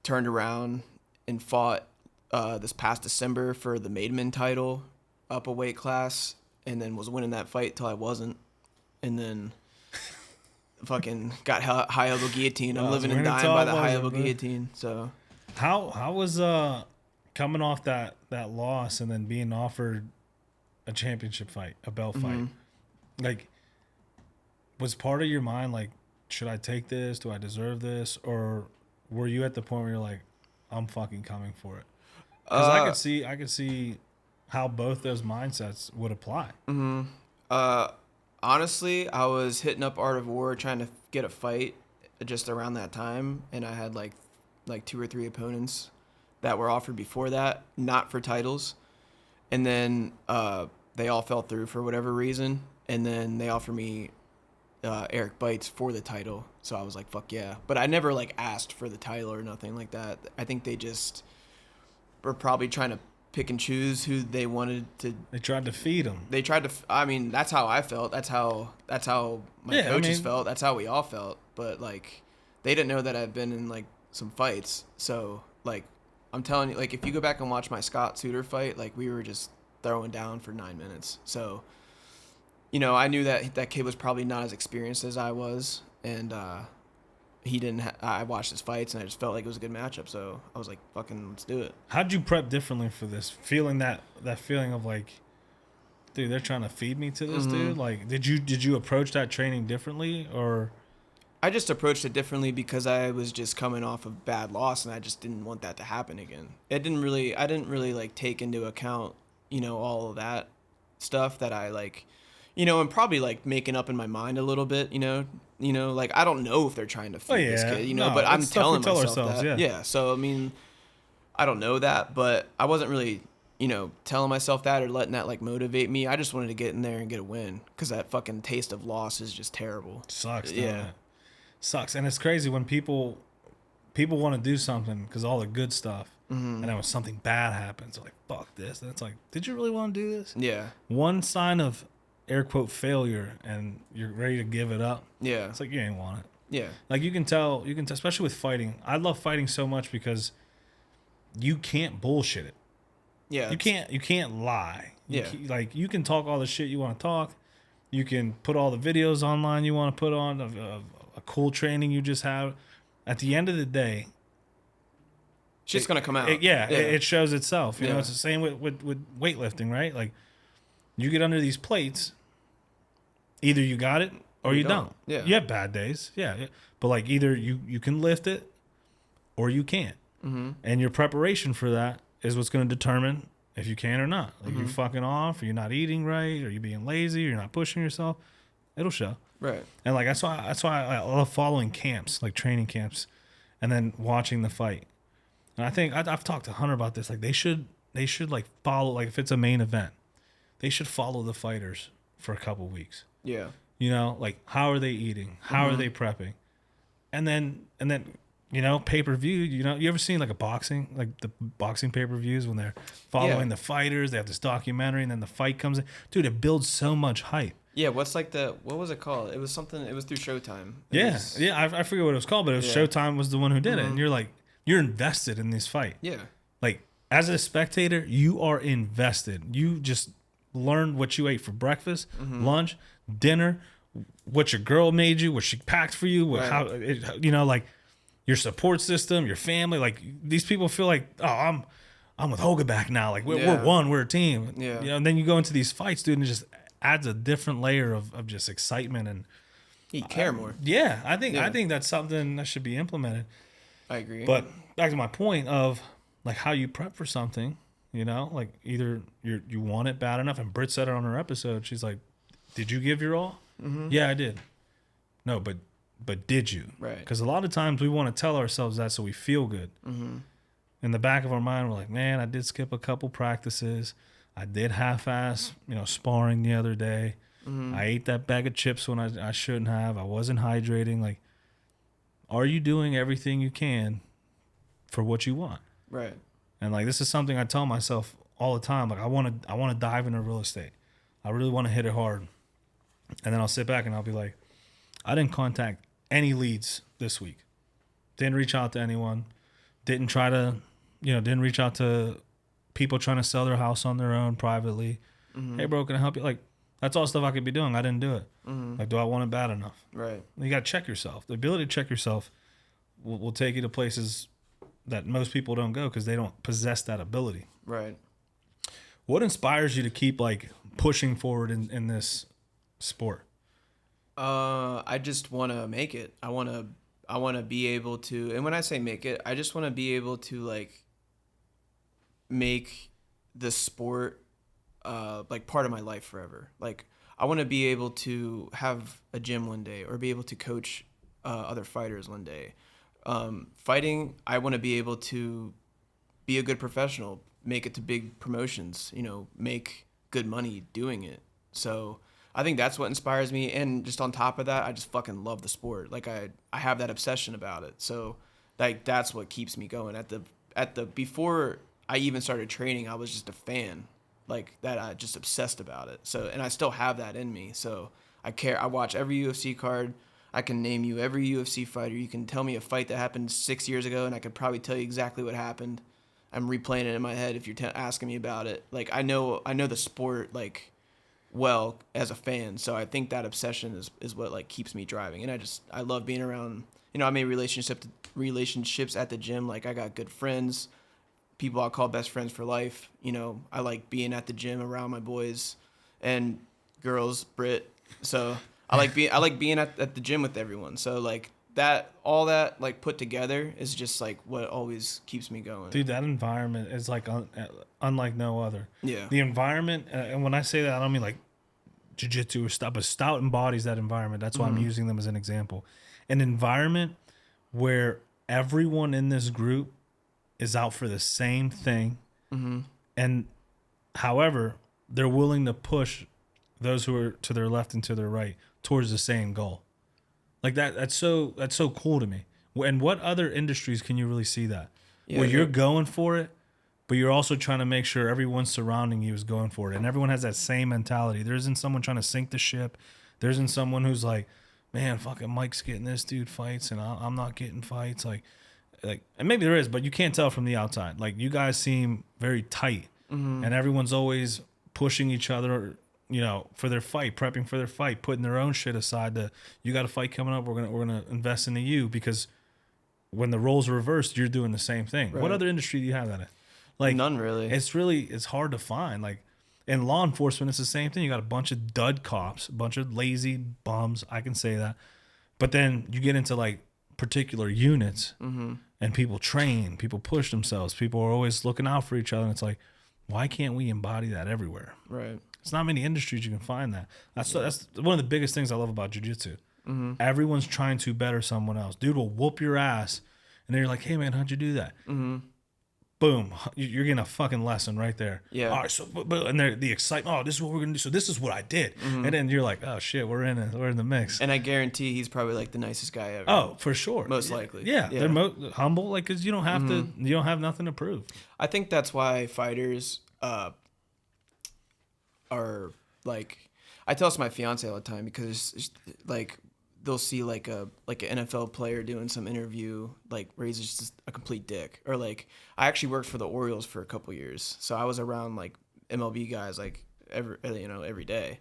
turned around and fought this past December for the Maidman title, up a weight class, and then was winning that fight till I wasn't, and then fucking got high elbow guillotine. I'm living and dying by the high elbow guillotine. So how was coming off that loss and then being offered a championship fight, a belt fight? Like, was part of your mind like, should I take this? Do I deserve this? Or were you at the point where you're like, I'm fucking coming for it? Because I could see how both those mindsets would apply. Honestly, I was hitting up Art of War trying to get a fight just around that time, and I had like 2 or 3 opponents that were offered before that, not for titles, and then they all fell through for whatever reason, and then they offered me Eric Bites for the title, so I was like, fuck yeah. But I never like asked for the title or nothing like that. I think they just were probably trying to pick and choose who they wanted to. They tried to feed him. They tried to. I mean, that's how I felt. That's how my coaches felt. That's how we all felt. But like, they didn't know that I'd been in like some fights. So like, I'm telling you, like, if you go back and watch my Scott Suter fight, like we were just throwing down for 9 minutes. So, you know, I knew that kid was probably not as experienced as I was, and he didn't. I watched his fights, and I just felt like it was a good matchup. So I was like, "Fucking, let's do it." How'd you prep differently for this? Feeling that feeling of like, dude, they're trying to feed me to this dude. Like, did you approach that training differently, or? I just approached it differently because I was just coming off a bad loss, and I just didn't want that to happen again. I didn't really like take into account, you know, all of that stuff that I like, and probably like making up in my mind a little bit, like I don't know if they're trying to feed this kid, No, but I'm it's stuff we telling tell myself ourselves, that. yeah. So I mean, I don't know that, but I wasn't really, telling myself that or letting that like motivate me. I just wanted to get in there and get a win because that fucking taste of loss is just terrible. Sucks, Yeah. doesn't it? Sucks. And it's crazy when people want to do something because all the good stuff, and then when something bad happens, they're like, fuck this. And it's like, did you really want to do this? Yeah. One sign of air quote failure and you're ready to give it up. Yeah. It's like, you ain't want it. Yeah. Like you can tell, especially with fighting. I love fighting so much because you can't bullshit it. Yeah. You can't lie. Yeah. Like you can talk all the shit you want to talk. You can put all the videos online you want to put on of a cool training you just have. At the end of the day, shit's gonna come out. It shows itself. You know, Yeah. it's the same with weightlifting, right? Like you get under these plates, either you got it or you don't. Yeah. You have bad days. Yeah. But like either you can lift it or you can't. Mm-hmm. And your preparation for that is what's going to determine if you can or not. Like you're fucking off, or you're not eating right, or you're being lazy, or you're not pushing yourself. It'll show. Right. And like that's why I love following camps, like training camps, and then watching the fight. And I think I've talked to Hunter about this. Like they should like follow, like if it's a main event, they should follow the fighters for a couple weeks. Yeah. You know, like how are they eating? How are they prepping? And then pay-per-view, you ever seen like the boxing pay-per-views when they're following the fighters, they have this documentary and then the fight comes in. Dude, it builds so much hype. Yeah, what was it called? It was through Showtime. I forget what it was called, but it was Showtime was the one who did it. And you're invested in this fight. Yeah. Like as a spectator, you are invested. You just learned what you ate for breakfast, lunch, dinner, what your girl made you, what she packed for you, like your support system, your family. Like these people feel like, oh, I'm with Hogeback now. Like we're one, we're a team. Yeah. And then you go into these fights, dude, and it just adds a different layer of just excitement and you care more. Yeah, I think that's something that should be implemented. I agree. But back to my point of like how you prep for something, like either you want it bad enough, and Britt said it on her episode. She's like, "Did you give your all?" Yeah, I did. No, but did you? Right. Because a lot of times we want to tell ourselves that so we feel good. In the back of our mind, we're like, man, I did skip a couple practices. I did half-ass, sparring the other day. I ate that bag of chips when I shouldn't have. I wasn't hydrating. Like, are you doing everything you can for what you want? Right. And like this is something I tell myself all the time. Like I want to dive into real estate. I really want to hit it hard. And then I'll sit back and I'll be like, I didn't contact any leads this week. Didn't reach out to anyone. Didn't try to, didn't reach out to people trying to sell their house on their own privately. Hey, bro, can I help you? Like, that's all stuff I could be doing. I didn't do it. Like, do I want it bad enough? Right. You got to check yourself. The ability to check yourself will take you to places that most people don't go because they don't possess that ability. Right. What inspires you to keep, like, pushing forward in this sport? I just want to make it. I want to be able to, and when I say make it, I just want to be able to like make the sport like part of my life forever. Like I want to be able to have a gym one day or be able to coach other fighters one day. Fighting, I want to be able to be a good professional, make it to big promotions, make good money doing it. So I think that's what inspires me. And just on top of that, I just fucking love the sport. Like I have that obsession about it. So like that's what keeps me going. Before I even started training, I was just a fan. Like that, I just obsessed about it. So, and I still have that in me. So I care. I watch every UFC card. I can name you every UFC fighter. You can tell me a fight that happened 6 years ago, and I could probably tell you exactly what happened. I'm replaying it in my head if you're asking me about it. Like I know the sport like well as a fan. So I think that obsession is what like keeps me driving. And I love being around. I made relationships at the gym. Like I got good friends. People I call best friends for life. I like being at the gym around my boys and girls, Brit. So I like being at the gym with everyone. So like that all that like put together is just like what always keeps me going. Dude, that environment is like unlike no other. Yeah. The environment, and when I say that, I don't mean like jiu-jitsu or stuff, but Stout embodies that environment. That's why I'm using them as an example. An environment where everyone in this group is out for the same thing. And however, they're willing to push those who are to their left and to their right towards the same goal. Like that's so cool to me. And what other industries can you really see that? Yeah, where you're going for it, but you're also trying to make sure everyone surrounding you is going for it. And everyone has that same mentality. There isn't someone trying to sink the ship. There isn't someone who's like, man, fucking Mike's getting this dude fights and I'm not getting fights. Like, and maybe there is, but you can't tell from the outside. Like, you guys seem very tight, and everyone's always pushing each other, you know, for their fight, prepping for their fight, putting their own shit aside. You got a fight coming up. We're gonna invest into you, because when the roles are reversed, you're doing the same thing. Right. What other industry do you have that in? Like, None really. It's hard to find. Like, in law enforcement, it's the same thing. You got a bunch of dud cops, a bunch of lazy bums. I can say that. But then you get into like particular units, and people train, people push themselves, people are always looking out for each other. And it's like, why can't we embody that everywhere? Right. It's not many industries you can find that. That's one of the biggest things I love about jiu-jitsu. Everyone's trying to better someone else. Dude will whoop your ass, and then you're like, hey man, how'd you do that? Boom, you're getting a fucking lesson right there. Yeah. All right, so and the excitement. Oh, this is what we're gonna do. So this is what I did, and then you're like, oh shit, we're in the mix. And I guarantee he's probably like the nicest guy ever. Oh, for sure. Most likely. Yeah. They're humble, like, because you don't have to. You don't have nothing to prove. I think that's why fighters are like. I tell this to my fiance all the time, because it's like they'll see like an NFL player doing some interview like where he's just a complete dick, or like I actually worked for the Orioles for a couple years, so I was around like MLB guys like every day,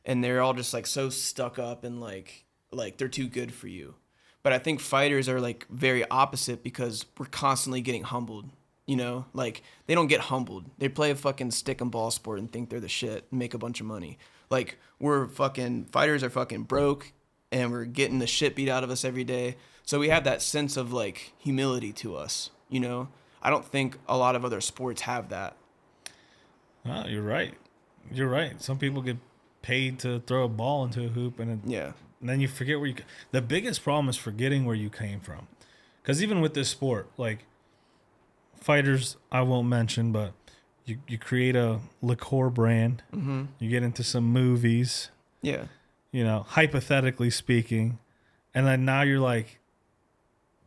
and they're all just like so stuck up and like they're too good for you. But I think fighters are like very opposite, because we're constantly getting humbled. You know, like they don't get humbled. They play a fucking stick and ball sport and think they're the shit and make a bunch of money. Like fighters are fucking broke, and we're getting the shit beat out of us every day. So we have that sense of like humility to us, you know? I don't think a lot of other sports have that. Oh, you're right. You're right. Some people get paid to throw a ball into a hoop, and then you forget where the biggest problem is forgetting where you came from. Because even with this sport, like fighters, I won't mention, but you create a liqueur brand. You get into some movies. Yeah. You know, hypothetically speaking, and then now you're like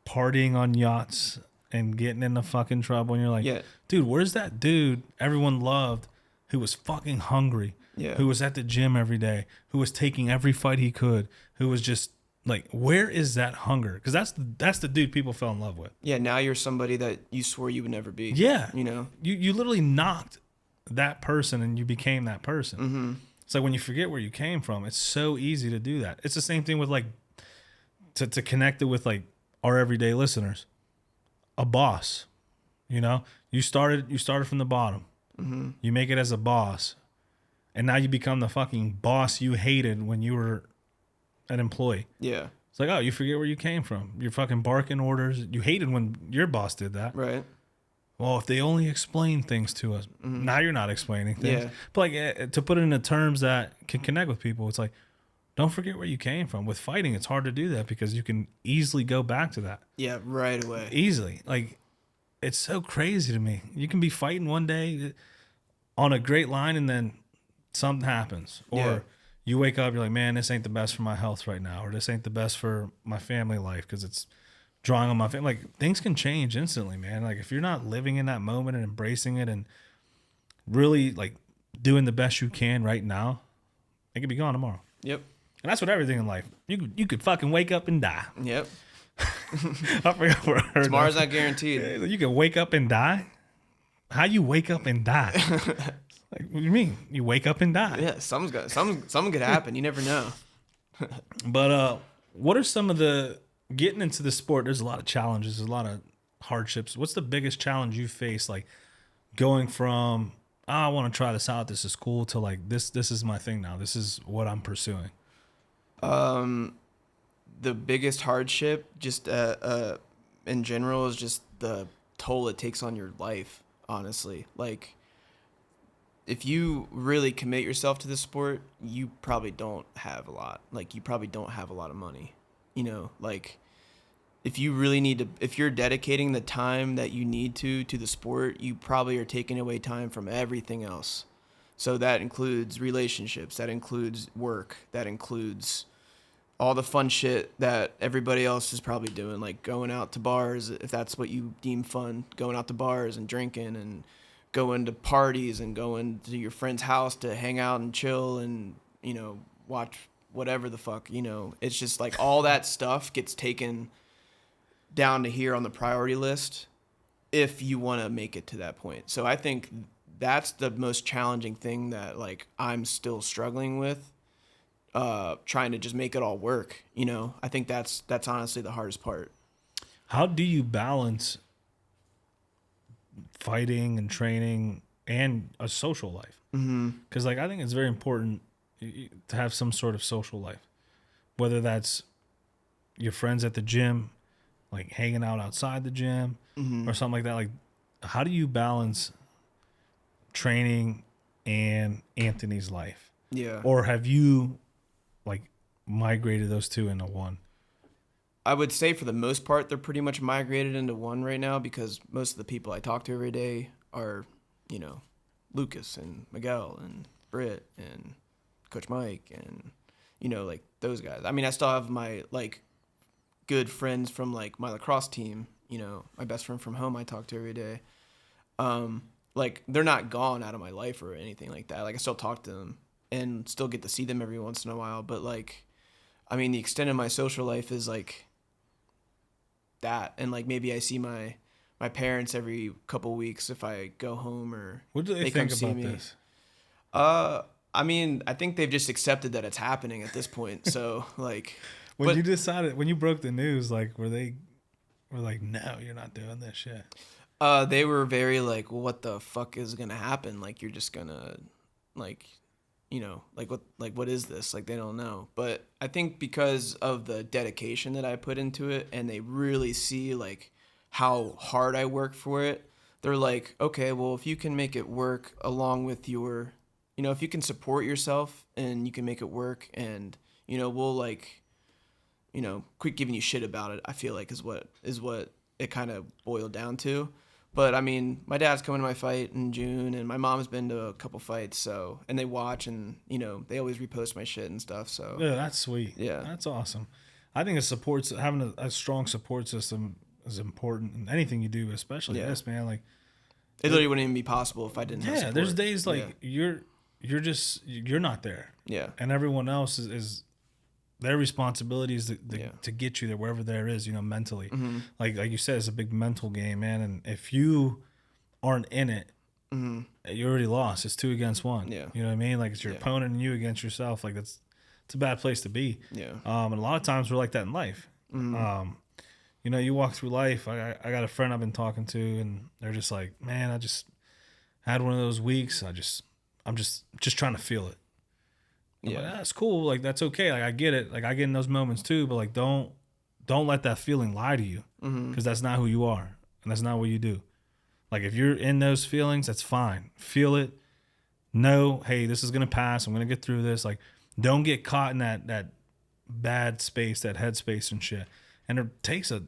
partying on yachts and getting into fucking trouble, and you're like, dude, where's that dude everyone loved who was fucking hungry, who was at the gym every day, who was taking every fight he could, who was just like, where is that hunger? Because that's the dude people fell in love with. Yeah, now you're somebody that you swore you would never be. Yeah. You know? You literally knocked that person and you became that person. It's like when you forget where you came from, it's so easy to do that. It's the same thing with like to connect it with like our everyday listeners. A boss, you know, you started from the bottom. You make it as a boss, and now you become the fucking boss you hated when you were an employee. Yeah. It's like, oh, you forget where you came from. You're fucking barking orders. You hated when your boss did that. Right. Well, if they only explain things to us, now you're not explaining things. Yeah. But like to put it into terms that can connect with people, it's like, don't forget where you came from. With fighting, it's hard to do that because you can easily go back to that. Yeah, right away. Easily. Like, it's so crazy to me. You can be fighting one day on a great line and then something happens. Or you wake up, you're like, man, this ain't the best for my health right now. Or this ain't the best for my family life because it's drawing on my family. Like, things can change instantly, man. Like, if you're not living in that moment and embracing it and really, like, doing the best you can right now, it could be gone tomorrow. Yep. And that's what everything in life. You could fucking wake up and die. Yep. I forgot what I heard. Tomorrow's not guaranteed. You can wake up and die? How you wake up and die? Like, what do you mean? You wake up and die? Yeah, something could happen. You never know. But what are some of the getting into the sport? There's a lot of challenges, there's a lot of hardships. What's the biggest challenge you face? Like going from I want to try this out, this is cool, to like this is my thing now. This is what I'm pursuing. the biggest hardship, just in general, is just the toll it takes on your life. Honestly, like, if you really commit yourself to this sport, you probably don't have a lot. Like, you probably don't have a lot of money. You know, like, if you really need to, if you're dedicating the time that you need to the sport, you probably are taking away time from everything else. So that includes relationships, that includes work, that includes all the fun shit that everybody else is probably doing, like going out to bars, if that's what you deem fun, going out to bars and drinking and going to parties and going to your friend's house to hang out and chill and, you know, watch whatever the fuck, you know. It's just like all that stuff gets taken down to here on the priority list if you want to make it to that point. So I think that's the most challenging thing that, like, I'm still struggling with, trying to just make it all work. You know, I think that's honestly the hardest part. How do you balance fighting and training and a social life? Because like, I think it's very important to have some sort of social life, whether that's your friends at the gym, like hanging out outside the gym or something like that. Like, how do you balance training and Anthony's life? Yeah. Or have you like migrated those two into one? I would say for the most part, they're pretty much migrated into one right now, because most of the people I talk to every day are, you know, Lucas and Miguel and Britt and Coach Mike and, you know, like those guys. I mean, I still have my, like, good friends from, like, my lacrosse team, you know, my best friend from home I talk to every day. Like, they're not gone out of my life or anything like that. Like, I still talk to them and still get to see them every once in a while. But, like, I mean, the extent of my social life is, like, that. And, like, maybe I see my parents every couple weeks if I go home, or What do they come think see about me. this? I mean, I think they've just accepted that it's happening at this point. So, like, When you decided, when you broke the news, like, were like, no, you're not doing this shit? they were very like, well, what the fuck is gonna happen? Like, you're just gonna, like, you know, like, what is this? Like, they don't know. But I think because of the dedication that I put into it, and they really see, like, how hard I work for it, they're like, okay, well, if you can make it work along with your, you know, if you can support yourself and you can make it work, and, you know, we'll, like, you know, quit giving you shit about it, I feel like is what it kind of boiled down to. But I mean, my dad's coming to my fight in June, and my mom's been to a couple fights, so, and they watch, and, you know, they always repost my shit and stuff. So Yeah, that's sweet. Yeah. That's awesome. I think having a strong support system is important in anything you do, especially this, man. Like, it literally wouldn't even be possible if I didn't have support. There's days like you're not there. Yeah. And everyone else is their responsibility is to get you there, wherever there is, you know, mentally. Mm-hmm. Like you said, it's a big mental game, man. And if you aren't in it, you already lost. It's 2 against 1. Yeah. You know what I mean? Like, it's your opponent and you against yourself. Like, it's a bad place to be. Yeah. And a lot of times we're like that in life. You know, you walk through life. I got a friend I've been talking to, and they're just like, man, I just had one of those weeks. I'm just trying to feel it. I'm like, that's cool. Like, that's okay. Like, I get it. Like, I get in those moments too, but like, don't let that feeling lie to you, because that's not who you are, and that's not what you do. Like, if you're in those feelings, that's fine. Feel it. Know, hey, this is gonna pass. I'm gonna get through this. Like, don't get caught in that bad space, that head space and shit. And it takes a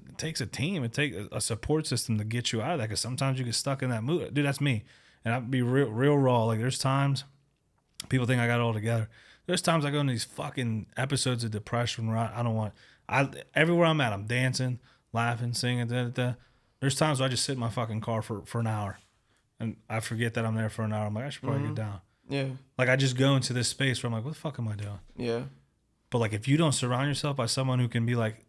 team. It takes a support system to get you out of that, because sometimes you get stuck in that mood. Dude, that's me. And I'd be real raw. Like, there's times people think I got it all together. There's times I go into these fucking episodes of depression where everywhere I'm at, I'm dancing, laughing, singing, There's times where I just sit in my fucking car for an hour, and I forget that I'm there for an hour. I'm like, I should probably get down. Yeah. Like, I just go into this space where I'm like, what the fuck am I doing? Yeah. But like, if you don't surround yourself by someone who can be like,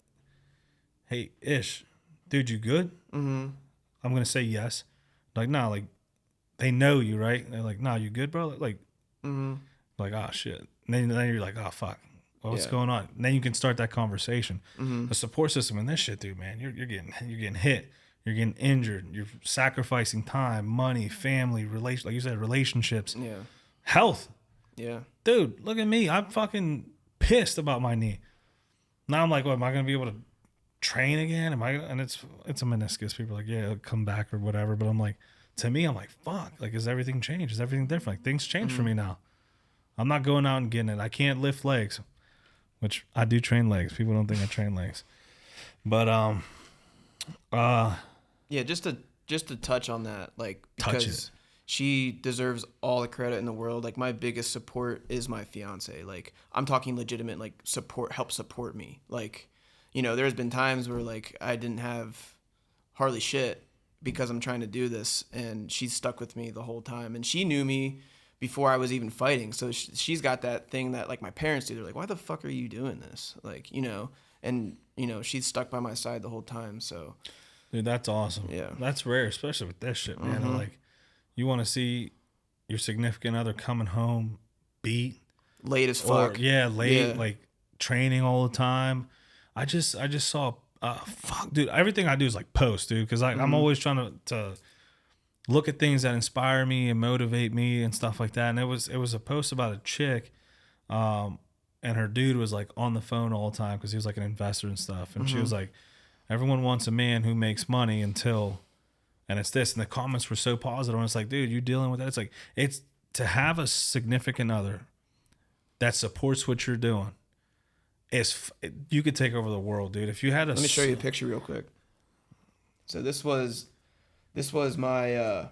hey, Ish, dude, you good? I'm going to say yes. Like, nah, like, they know you, right? They're like, nah, you good, bro? Like, like, oh, shit. And then you're like, oh, fuck. Well, what's going on? And then you can start that conversation. The support system in this shit, dude, man, you're getting hit. You're getting injured. You're sacrificing time, money, family, like you said, relationships, health. Yeah. Dude, look at me. I'm fucking pissed about my knee. Now I'm like, what, am I going to be able to train again? And it's a meniscus. People are like, yeah, it'll come back or whatever. But I'm like, to me, I'm like, fuck, like, is everything changed? Is everything different? Like, things change for me now. I'm not going out and getting it. I can't lift legs, which I do train legs. People don't think I train legs. But, yeah, just to touch on that, like, Touch because it. she deserves all the credit in the world. Like, my biggest support is my fiance. Like, I'm talking legitimate, like, help support me. Like, you know, there's been times where, like, I didn't have hardly shit because I'm trying to do this, and she's stuck with me the whole time. And she knew me before I was even fighting. So she's got that thing that, like, my parents do. They're like, why the fuck are you doing this? Like, you know, and, you know, she's stuck by my side the whole time. So, dude, that's awesome. Yeah. That's rare, especially with this shit, man. Like, you want to see your significant other coming home beat. Late as fuck. Late, like, training all the time. I just saw, fuck, dude, everything I do is, like, post, dude, because I'm always trying to look at things that inspire me and motivate me and stuff like that. And it was a post about a chick, and her dude was, like, on the phone all the time because he was, like, an investor and stuff. And she was like, everyone wants a man who makes money until, and it's this. And the comments were so positive. And it's like, dude, you dealing with that? It's like, it's to have a significant other that supports what you're doing. You could take over the world, dude. If you had Let me show you a picture real quick. So this was my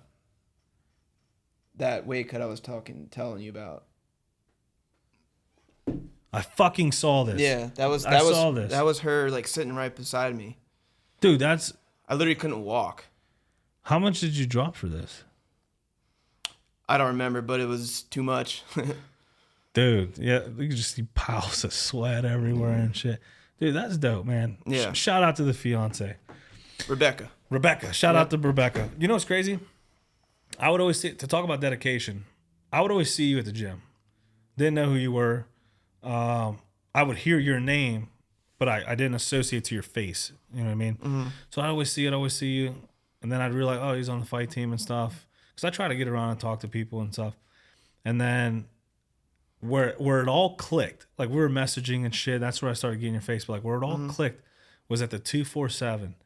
that weight cut I was telling you about. I fucking saw this. Yeah, I saw this. That was her, like, sitting right beside me. Dude, I literally couldn't walk. How much did you drop for this? I don't remember, but it was too much. Dude, yeah, you can just see piles of sweat everywhere and shit. Dude, that's dope, man. Yeah. Shout out to the fiance. Rebecca. Shout out to Rebecca. You know what's crazy? I would always to talk about dedication, I would always see you at the gym. Didn't know who you were. I would hear your name, but I didn't associate to your face. You know what I mean? So I always see you. And then I'd realize, oh, he's on the fight team and stuff. Because I try to get around and talk to people and stuff. And then where it all clicked, like, we were messaging and shit, that's where I started getting your face. But, like, where it all clicked was at the 247.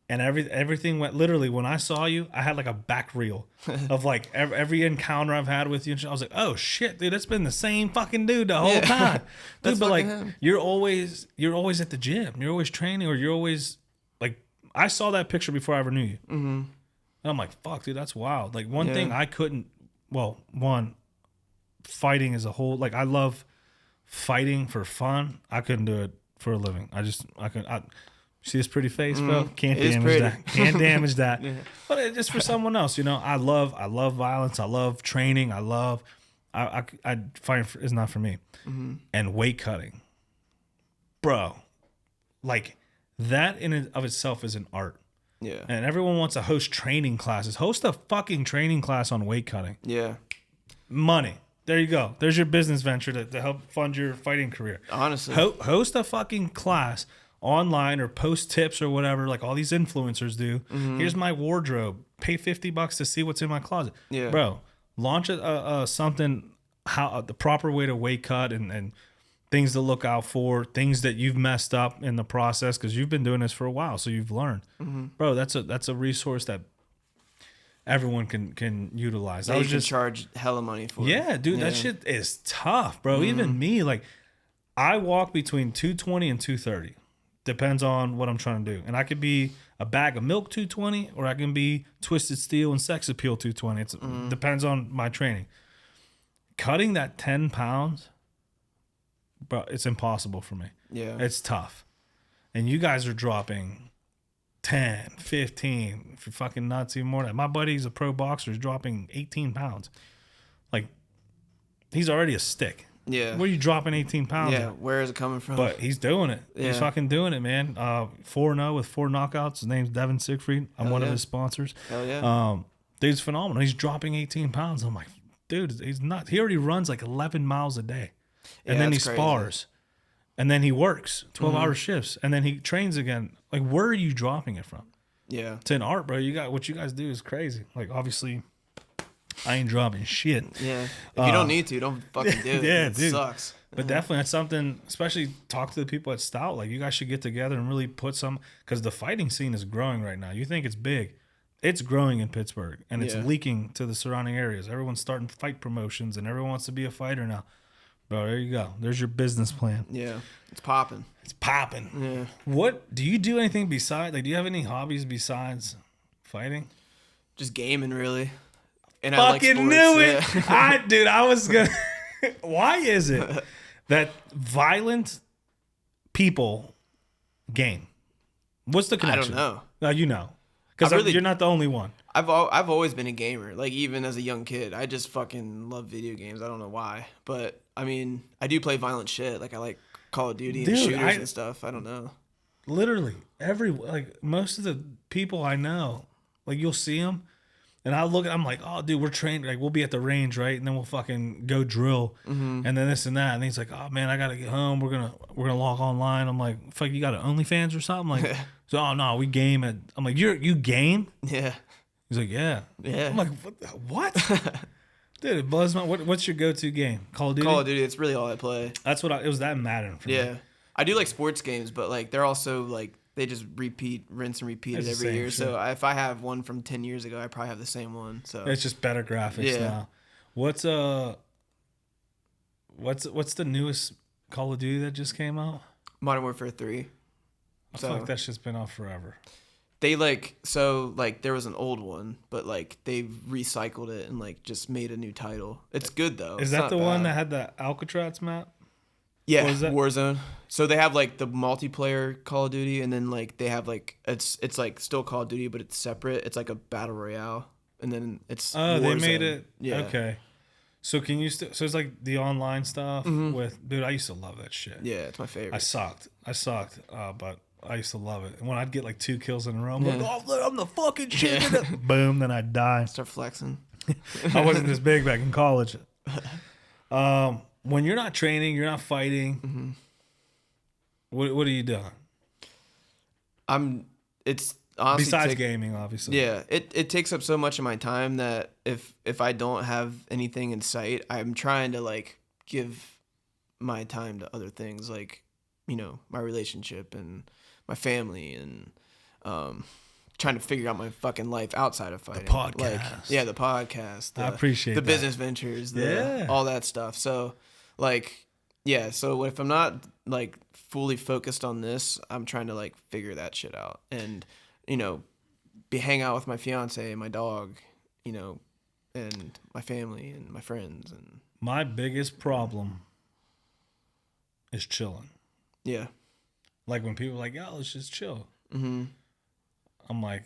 And everything went, literally, when I saw you, I had, like, a back reel of, like, every encounter I've had with you. And shit. I was like, oh, shit, dude, it's been the same fucking dude the whole time. Dude, but, like, him. You're always at the gym. You're always training, or you're always, like, I saw that picture before I ever knew you. And I'm like, fuck, dude, that's wild. Like, one thing I couldn't, fighting as a whole, like, I love fighting for fun. I couldn't do it for a living. I couldn't. See this pretty face, bro? Can't damage that. Can't damage that. Yeah. But it's just for someone else, you know. I love violence. I love training. I fighting is not for me. And weight cutting, bro, like, that in and of itself is an art. Yeah. And everyone wants to host training classes. Host a fucking training class on weight cutting. Yeah. Money. There you go. There's your business venture to help fund your fighting career. Honestly. Host a fucking class online, or post tips or whatever, like all these influencers do. Here's my wardrobe. Pay $50 to see what's in my closet. Yeah. Bro, launch something, the proper way to weight cut and things to look out for, things that you've messed up in the process, because you've been doing this for a while, so you've learned. Bro, that's a resource that everyone can utilize. I was just charge hella money for. Yeah, dude, that shit is tough, bro. Even me, like, I walk between 220 and 230. Depends on what I'm trying to do. And I could be a bag of milk 220, or I can be twisted steel and sex appeal 220. It depends on my training. Cutting that 10 pounds, bro, it's impossible for me. Yeah. It's tough. And you guys are dropping 10, 15, if you're fucking nuts, even more than that. My buddy's a pro boxer, he's dropping 18 pounds. Like, he's already a stick. Yeah. Where are you dropping 18 pounds? Yeah, where is it coming from? But he's doing it. Yeah. He's fucking doing it, man. 4-0 with 4 knockouts. His name's Devin Siegfried. I'm one of his sponsors. Hell yeah. Dude's phenomenal. He's dropping 18 pounds. I'm like, dude, he's not. He already runs like 11 miles a day. And then he spars. And then he works 12-hour shifts. And then he trains again. Like, where are you dropping it from? Yeah. It's an art, bro. What you guys do is crazy. Like, obviously, I ain't dropping shit. Yeah. If you don't need to, don't fucking do it. Yeah, it dude. Sucks. But definitely that's something, especially talk to the people at Stout. Like, you guys should get together and really put some, because the fighting scene is growing right now. You think it's big. It's growing in Pittsburgh, and it's leaking to the surrounding areas. Everyone's starting fight promotions, and everyone wants to be a fighter now. Bro, there you go. There's your business plan. Yeah, it's popping. It's popping. Yeah. What, do you do anything besides, like, do you have any hobbies besides fighting? Just gaming, really. And Fucking I like knew sports. it. Yeah. Dude, I was going to. Why is it that violent people game? What's the I connection? don't know. No, you know. Because you're not the only one. I've always been a gamer. Like, even as a young kid, I just fucking love video games. I don't know why, but I mean, I do play violent shit. Like, I like Call of Duty and shooters and stuff. I don't know. Literally most of the people I know, like, you'll see them, and I'm like, oh, dude, we're trained. Like, we'll be at the range, right, and then we'll fucking go drill, and then this and that, and he's like, oh man, I gotta get home. We're gonna log online. I'm like, fuck, you got an OnlyFans or something? Like, so, oh no, we game at. I'm like, you game? Yeah. He's like, yeah. I'm like, what? Dude, it blows my. What's your go-to game? Call of Duty. Call of Duty. It's really all I play. That's what it was. That Madden for me. Yeah, I do like sports games, but like they're also like they just rinse and repeat it every year. So if I have one from 10 years ago, I probably have the same one. So it's just better graphics now. What's the newest Call of Duty that just came out? Modern Warfare 3. I feel like that shit's been off forever. They there was an old one, but like they've recycled it and like just made a new title. It's good though. Is that the one that had the Alcatraz map? Yeah, Warzone. So they have like the multiplayer Call of Duty, and then like they have like it's like still Call of Duty, but it's separate. It's like a battle royale, and then it's Warzone. They made it. Yeah. Okay. So can you so it's like the online stuff with, dude, I used to love that shit. Yeah, it's my favorite. I sucked, but I used to love it. And when I'd get like 2 kills in a row, I'm like, oh, I'm the fucking shit. Boom, then I'd die. Start flexing. I wasn't this big back in college. When you're not training, you're not fighting. What are you doing? It's honestly besides gaming, obviously. Yeah, it takes up so much of my time that if I don't have anything in sight, I'm trying to like give my time to other things, like, you know, my relationship and my family, and trying to figure out my fucking life outside of fighting. The podcast. Like, the podcast. I appreciate the that. business ventures, all that stuff. So like, so if I'm not like fully focused on this, I'm trying to like figure that shit out, and you know, hang out with my fiance and my dog, you know, and my family and my friends. And my biggest problem is chilling. Yeah. Like when people are like, yo, let's just chill. Mm-hmm. I'm like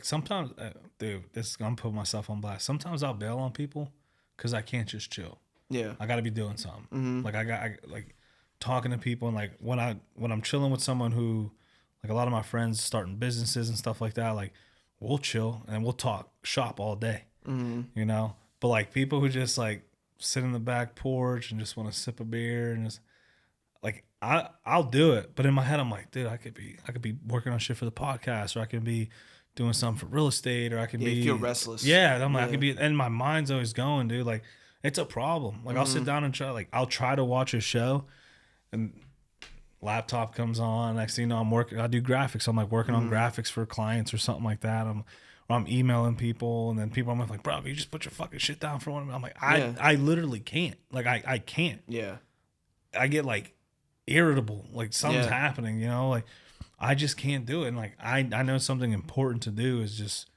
sometimes, dude, I'm putting myself on blast. Sometimes I'll bail on people because I can't just chill. Yeah. I got to be doing something. Mm-hmm. Like I like talking to people, and like when I'm chilling with someone who, like a lot of my friends starting businesses and stuff like that, like we'll chill and we'll talk shop all day, you know? But like people who just like sit in the back porch and just want to sip a beer and just like, I'll do it. But in my head, I'm like, dude, I could be working on shit for the podcast, or I could be doing something for real estate, or I could be. You feel restless. Yeah. I'm like, I could be, and my mind's always going, dude. Like, it's a problem. Like, I'll sit down and I'll try to watch a show, and laptop comes on. Next thing you know, I do graphics. I'm like working on graphics for clients or something like that. I'm emailing people, and then people, I'm like, bro, you just put your fucking shit down for 1 minute. I'm like, I literally can't. Like, I can't. Yeah. I get like irritable, like something's happening, you know, like I just can't do it. And like I know something important to do is just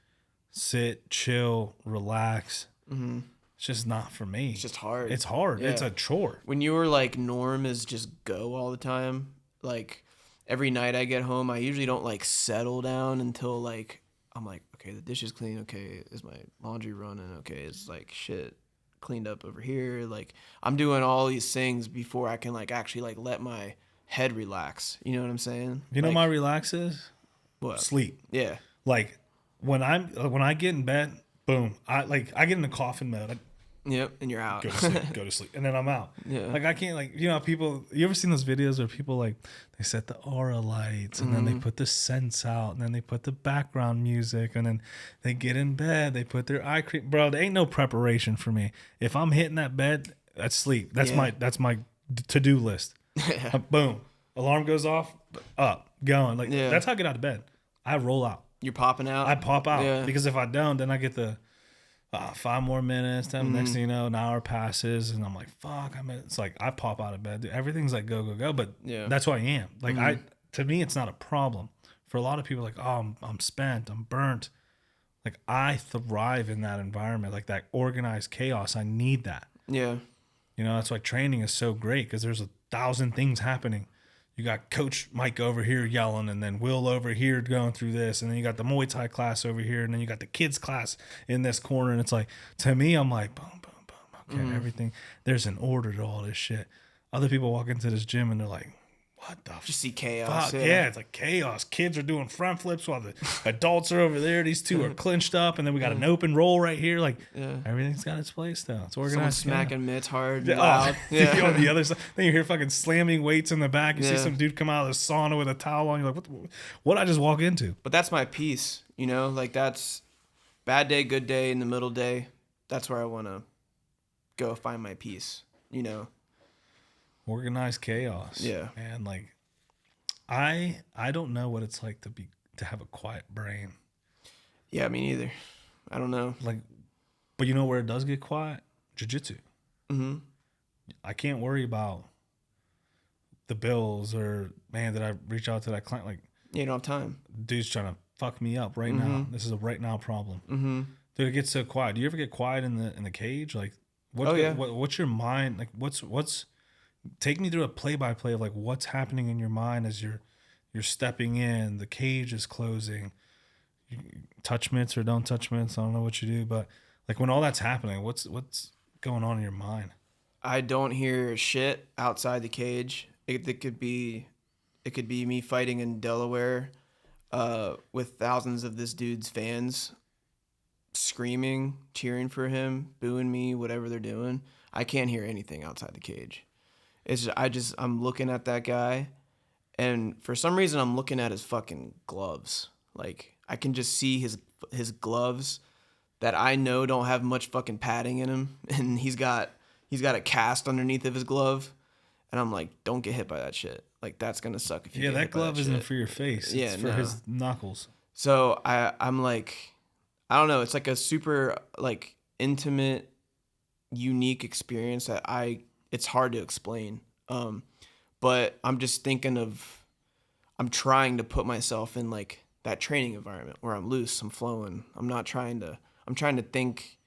sit, chill, relax. It's just not for me. It's just hard. It's hard. Yeah. It's a chore. When your like norm is just go all the time, like every night I get home, I usually don't like settle down until like I'm like, okay, the dish is clean. Okay, is my laundry running? Okay, it's like shit cleaned up over here. Like I'm doing all these things before I can like actually like let my head relax. You know what I'm saying? You know, my relax is what? Sleep. Yeah. Like when I get in bed, boom. I get in the coffin mode. Yep, and you're out. Go to sleep, and then I'm out. Yeah. Like I can't, like, you know, people. You ever seen those videos where people like they set the aura lights, and then they put the scents out, and then they put the background music, and then they get in bed. They put their eye cream. Bro, there ain't no preparation for me. If I'm hitting that bed, that's sleep. That's my to-do list. Boom. Alarm goes off, up, going. Like Yeah. that's how I get out of bed. I roll out. You're popping out. I pop out Yeah. because if I don't, then I get the 5 more minutes. Then next thing you know, an hour passes, and I'm like, "Fuck!" It's like I pop out of bed. Dude. Everything's like go go go. But Yeah. that's who I am. Like to me, it's not a problem. For a lot of people, like, oh, I'm spent, I'm burnt. Like I thrive in that environment, like that organized chaos. I need that. Yeah. You know, that's why training is so great because there's 1,000 things happening. You got Coach Mike over here yelling, and then Will over here going through this, and then you got the Muay Thai class over here, and then you got the kids class in this corner. And it's like, to me, I'm like, boom, boom, boom. Okay, everything. There's an order to all this shit. Other people walk into this gym and they're like, what the Just see chaos. fuck? Yeah, it's like chaos. Kids are doing front flips while the adults are over there. These two are clinched up, and then we got an open roll right here. Like everything's got its place though. It's Someone organized. smacking mitts hard, Yeah. loud. Yeah. On the other side, then you hear fucking slamming weights in the back. You see Yeah. some dude come out of the sauna with a towel on. You're like, what I just walk into? But that's my piece, you know? Like, that's bad day, good day, in the middle day. That's where I want to go find my peace, you know? Organized chaos. Yeah. Man, like I don't know what it's like to have a quiet brain. Yeah, me neither. I don't know. Like, but you know where it does get quiet? Jiu-jitsu. Mm-hmm. I can't worry about the bills or, man, did I reach out to that client? Like, Yeah, you don't have time. dude's trying to fuck me up right now. This is a right now problem. Mm-hmm. Dude, it gets so quiet. Do you ever get quiet in the cage? Like, what's your mind? Like, what's take me through a play by play of like what's happening in your mind as you're stepping in. The cage is closing. You touch mitts or don't touch mitts. I don't know what you do, but like when all that's happening, what's going on in your mind? I don't hear shit outside the cage. It could be me fighting in Delaware with thousands of this dude's fans screaming, cheering for him, booing me, whatever they're doing. I can't hear anything outside the cage. I'm looking at that guy, and for some reason I'm looking at his fucking gloves. Like I can just see his gloves that I know don't have much fucking padding in him, and he's got a cast underneath of his glove, and I'm like, don't get hit by that shit. Like that's gonna suck if you. Yeah, get that hit by glove isn't shit. for your face. Yeah, It's for no. his knuckles. So I'm like, I don't know. It's like a super like intimate, unique experience that it's hard to explain. But I'm just thinking I'm trying to put myself in like that training environment where I'm loose, I'm flowing. I'm trying to think.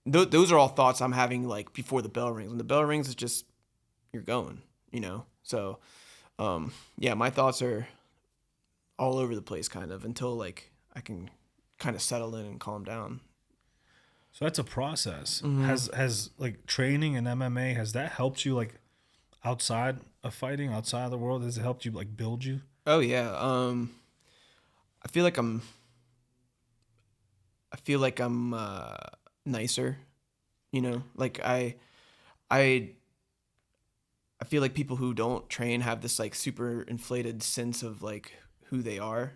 Those are all thoughts I'm having like before the bell rings. When the bell rings, it's just, you're going, you know? So, yeah, my thoughts are all over the place kind of until like I can kind of settle in and calm down. So that's a process. Has like training in MMA, has that helped you like outside of fighting, outside of the world? Has it helped you like build you? Oh yeah. I feel like I'm nicer, you know? Like I feel like people who don't train have this like super inflated sense of like who they are,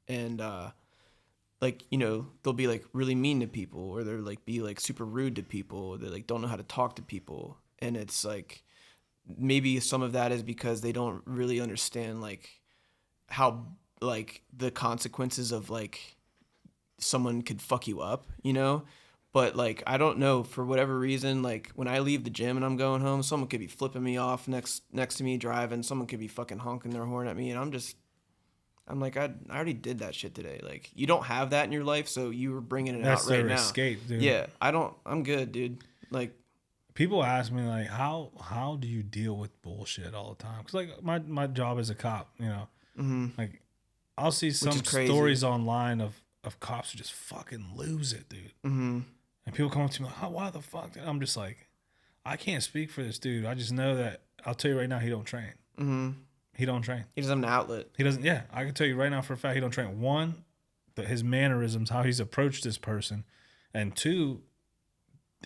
and like, you know, they'll be like really mean to people, or they're like be like super rude to people. They like don't know how to talk to people, and it's like maybe some of that is because they don't really understand like how like the consequences of like someone could fuck you up, you know? But like I don't know, for whatever reason, like when I leave the gym and I'm going home, someone could be flipping me off next to me driving, someone could be fucking honking their horn at me, and I'm like, I already did that shit today. Like, you don't have that in your life, so you were bringing it That's out right their now. escape, dude. Yeah, I'm good, dude. Like, People ask me like, how do you deal with bullshit all the time? Because like my job as a cop, you know, like I'll see some is crazy. stories online of cops who just fucking lose it, dude. mm-hmm. And people come up to me like, why the fuck? And I'm just like, I can't speak for this dude. I just know that I'll tell you right now, he don't train. Mm-hmm. He don't train. He doesn't have an outlet. He doesn't. Yeah, I can tell you right now for a fact he don't train. One, his mannerisms, how he's approached this person, and two,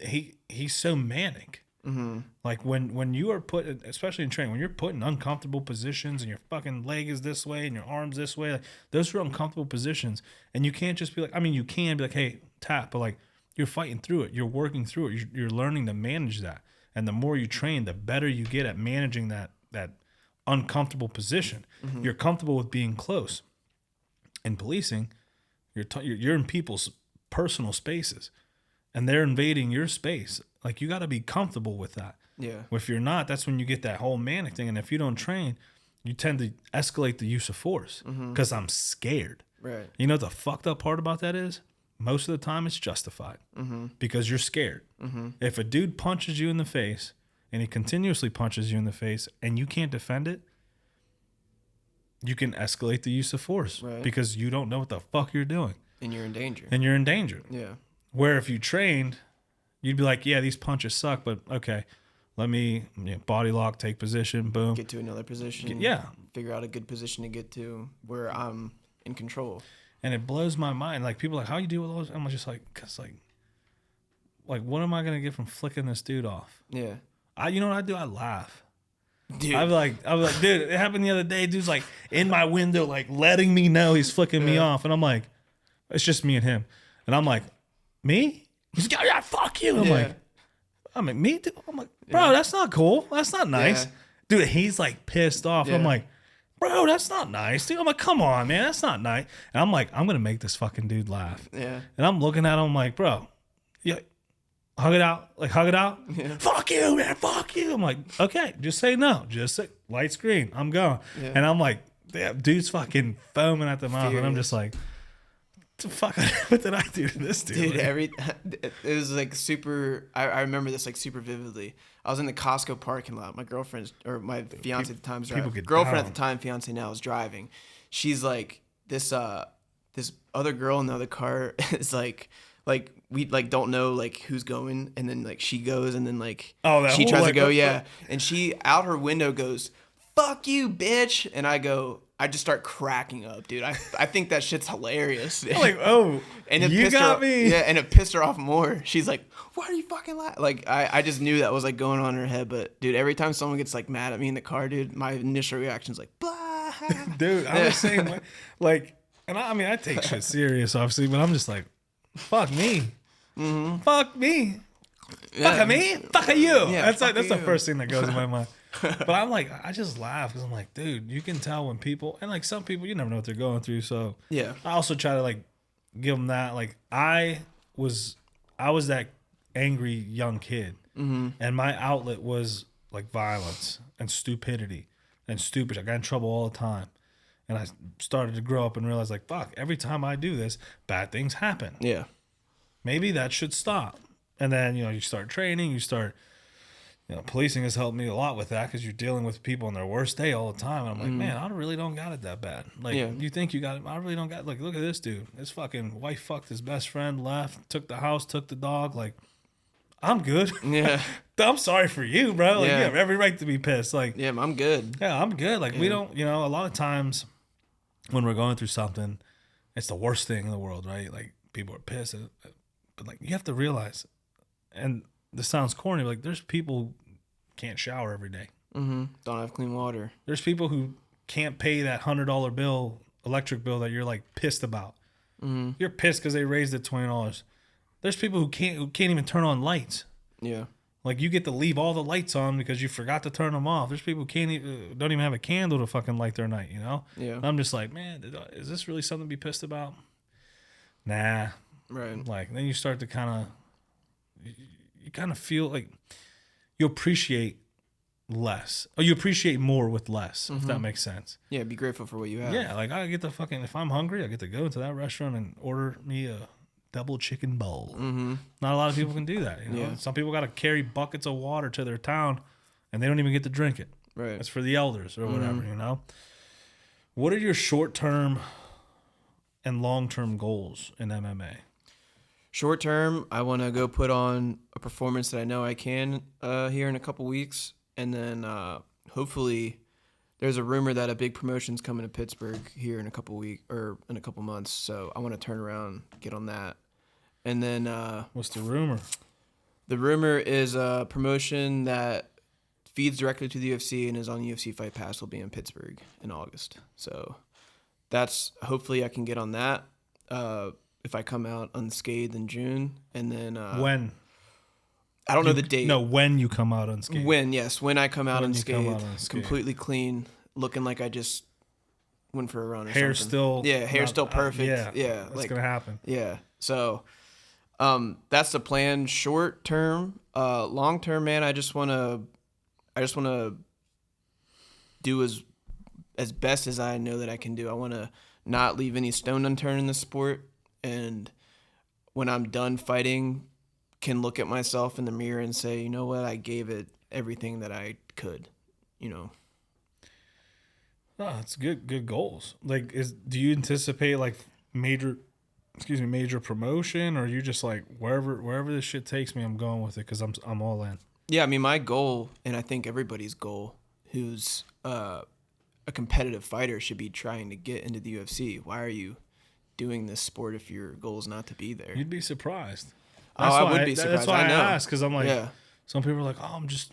he's so manic. Mm-hmm. Like when you are put, especially in training, when you're put in uncomfortable positions and your fucking leg is this way and your arm's this way, like those are uncomfortable positions, and you can't just be like, I mean, you can be like, hey, tap, but like you're fighting through it, you're working through it, you're learning to manage that, And the more you train, the better you get at managing that uncomfortable position. You're comfortable with being close. In policing, you're in people's personal spaces, and they're invading your space. Like, you got to be comfortable with that. Yeah. If you're not, that's when you get that whole manic thing. And if you don't train, you tend to escalate the use of force because I'm scared. Right. You know what the fucked up part about that is? Most of the time it's justified because you're scared. If a dude punches you in the face and he continuously punches you in the face and you can't defend it, you can escalate the use of force because you don't know what the fuck you're doing. And you're in danger. Yeah. Where if you trained, you'd be like, yeah, these punches suck, but okay, let me body lock, take position, boom. Get to another position. Yeah. Figure out a good position to get to where I'm in control. And it blows my mind. Like, people are like, how you deal with those? I'm just like, because like, what am I going to get from flicking this dude off? Yeah. You know what I do? I laugh. Dude. I'm like, dude, it happened the other day. Dude's like in my window, like letting me know he's flicking me off. And I'm like, it's just me and him. And I'm like, me? He's like, yeah, fuck you. I'm like, me? Dude? I'm like, bro, that's not cool. That's not nice. Dude, he's like pissed off. I'm like, bro, that's not nice, dude. I'm like, come on, man, that's not nice. And I'm like, I'm gonna make this fucking dude laugh. Yeah. And I'm looking at him like, bro, yeah, hug it out. Like, hug it out. Yeah. Fuck you, man. Fuck you. I'm like, okay, just say no. Just say light screen. I'm going. Yeah. And I'm like, damn, dude's fucking foaming at the mouth. Furious. And I'm just like, fuck, what did I do to this dude? Dude, it was like super. I remember this like super vividly. I was in the Costco parking lot. My girlfriend's, or my fiance at the time, girlfriend at the time, fiance now, is driving. She's like, this other girl in the other car is like we like don't know like who's going, and then like she goes, and then like she tries to go, and she out her window goes, "Fuck you, bitch," and I just start cracking up, dude. I think that shit's hilarious. I'm like, oh, and you got me. Yeah, and it pissed her off more. She's like, why are you fucking laughing? Like, I just knew that was like going on in her head. But dude, every time someone gets like mad at me in the car, dude, my initial reaction is like, blah. Dude, I'm the same way. Like, and I mean, I take shit serious, obviously, but I'm just like, fuck me. Fuck me. Fuck me. Fuck you. Yeah, that's the first thing that goes in my mind. But I'm like, I just laugh because I'm like, dude, you can tell when people, and like some people, you never know what they're going through. So yeah, I also try to like give them that. Like, I was that angry young kid, and my outlet was like violence and stupidity and stupid. I got in trouble all the time, and I started to grow up and realize like, fuck, every time I do this, bad things happen. Yeah, maybe that should stop. And then you start training, policing has helped me a lot with that because you're dealing with people on their worst day all the time. And I'm like, man, I really don't got it that bad. Like, you think you got it? I really don't got it. Like, look at this dude. His fucking wife fucked his best friend, left, took the house, took the dog. Like, I'm good. Yeah. I'm sorry for you, bro. Like, you have every right to be pissed. Like, yeah, I'm good. Yeah, I'm good. Like, we don't, a lot of times when we're going through something, it's the worst thing in the world, right? Like, people are pissed. But, like, you have to realize, and this sounds corny, but like, there's people who can't shower every day. Don't have clean water. There's people who can't pay that $100 bill, electric bill that you're like pissed about. You're pissed because they raised it $20. There's people who can't even turn on lights. Yeah. Like, you get to leave all the lights on because you forgot to turn them off. There's people who don't even have a candle to fucking light their night, Yeah. And I'm just like, man, is this really something to be pissed about? Nah. Right. Like, then you start to kind of feel like you appreciate less. Or you appreciate more with less, if that makes sense. Yeah, be grateful for what you have. Yeah, like, I get to fucking, if I'm hungry, I get to go into that restaurant and order me a double chicken bowl. Not a lot of people can do that. Yeah. Some people got to carry buckets of water to their town and they don't even get to drink it. Right. It's for the elders or whatever, What are your short-term and long-term goals in MMA? Short term, I want to go put on a performance that I know I can here in a couple weeks. And then hopefully there's a rumor that a big promotion's coming to Pittsburgh here in a couple weeks or in a couple months. So I want to turn around, get on that. And then what's the rumor? The rumor is a promotion that feeds directly to the UFC and is on UFC Fight Pass will be in Pittsburgh in August. So that's, hopefully I can get on that. If I come out unscathed in June, and then when I don't know the date. No, when you come out unscathed. When I come out When you come unscathed, out unscathed. completely clean, looking like I just went for a run or Hair's something. still hair's still perfect. yeah, that's gonna happen. Yeah. So, that's the plan. Short term, long term, man. I just wanna do as best as I know that I can do. I wanna not leave any stone unturned in the sport, and when I'm done fighting, can look at myself in the mirror and say, you know what, I gave it everything that I could. You know. Oh, it's good goals. Like, do you anticipate like major promotion, or are you just like wherever this shit takes me, I'm going with it because I'm all in? Yeah, I mean, my goal, and I think everybody's goal who's a competitive fighter should be trying to get into the UFC. Why are you doing this sport if your goal is not to be there? You'd be surprised. I would be surprised. That's why I know. asked, because I'm like, yeah. Some people are like, oh, I'm just